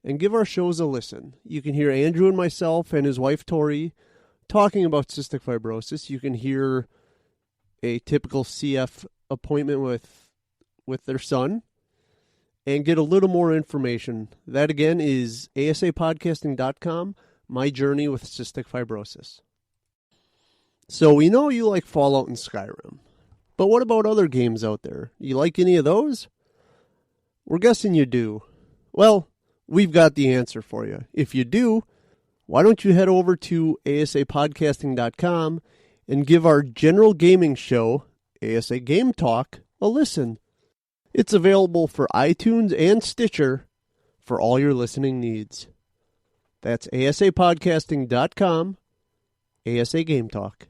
and give our shows a listen. You can hear Andrew and myself and his wife Tori talking about cystic fibrosis. You can hear a typical CF appointment with their son and get a little more information. That again is asapodcasting.com, My Journey with Cystic Fibrosis. So we know you like Fallout and Skyrim, but what about other games out there? You like any of those? We're guessing you do. Well, we've got the answer for you. If you do, why don't you head over to asapodcasting.com and give our general gaming show, ASA Game Talk, a listen. It's available for iTunes and Stitcher for all your listening needs. That's asapodcasting.com, ASA Game Talk.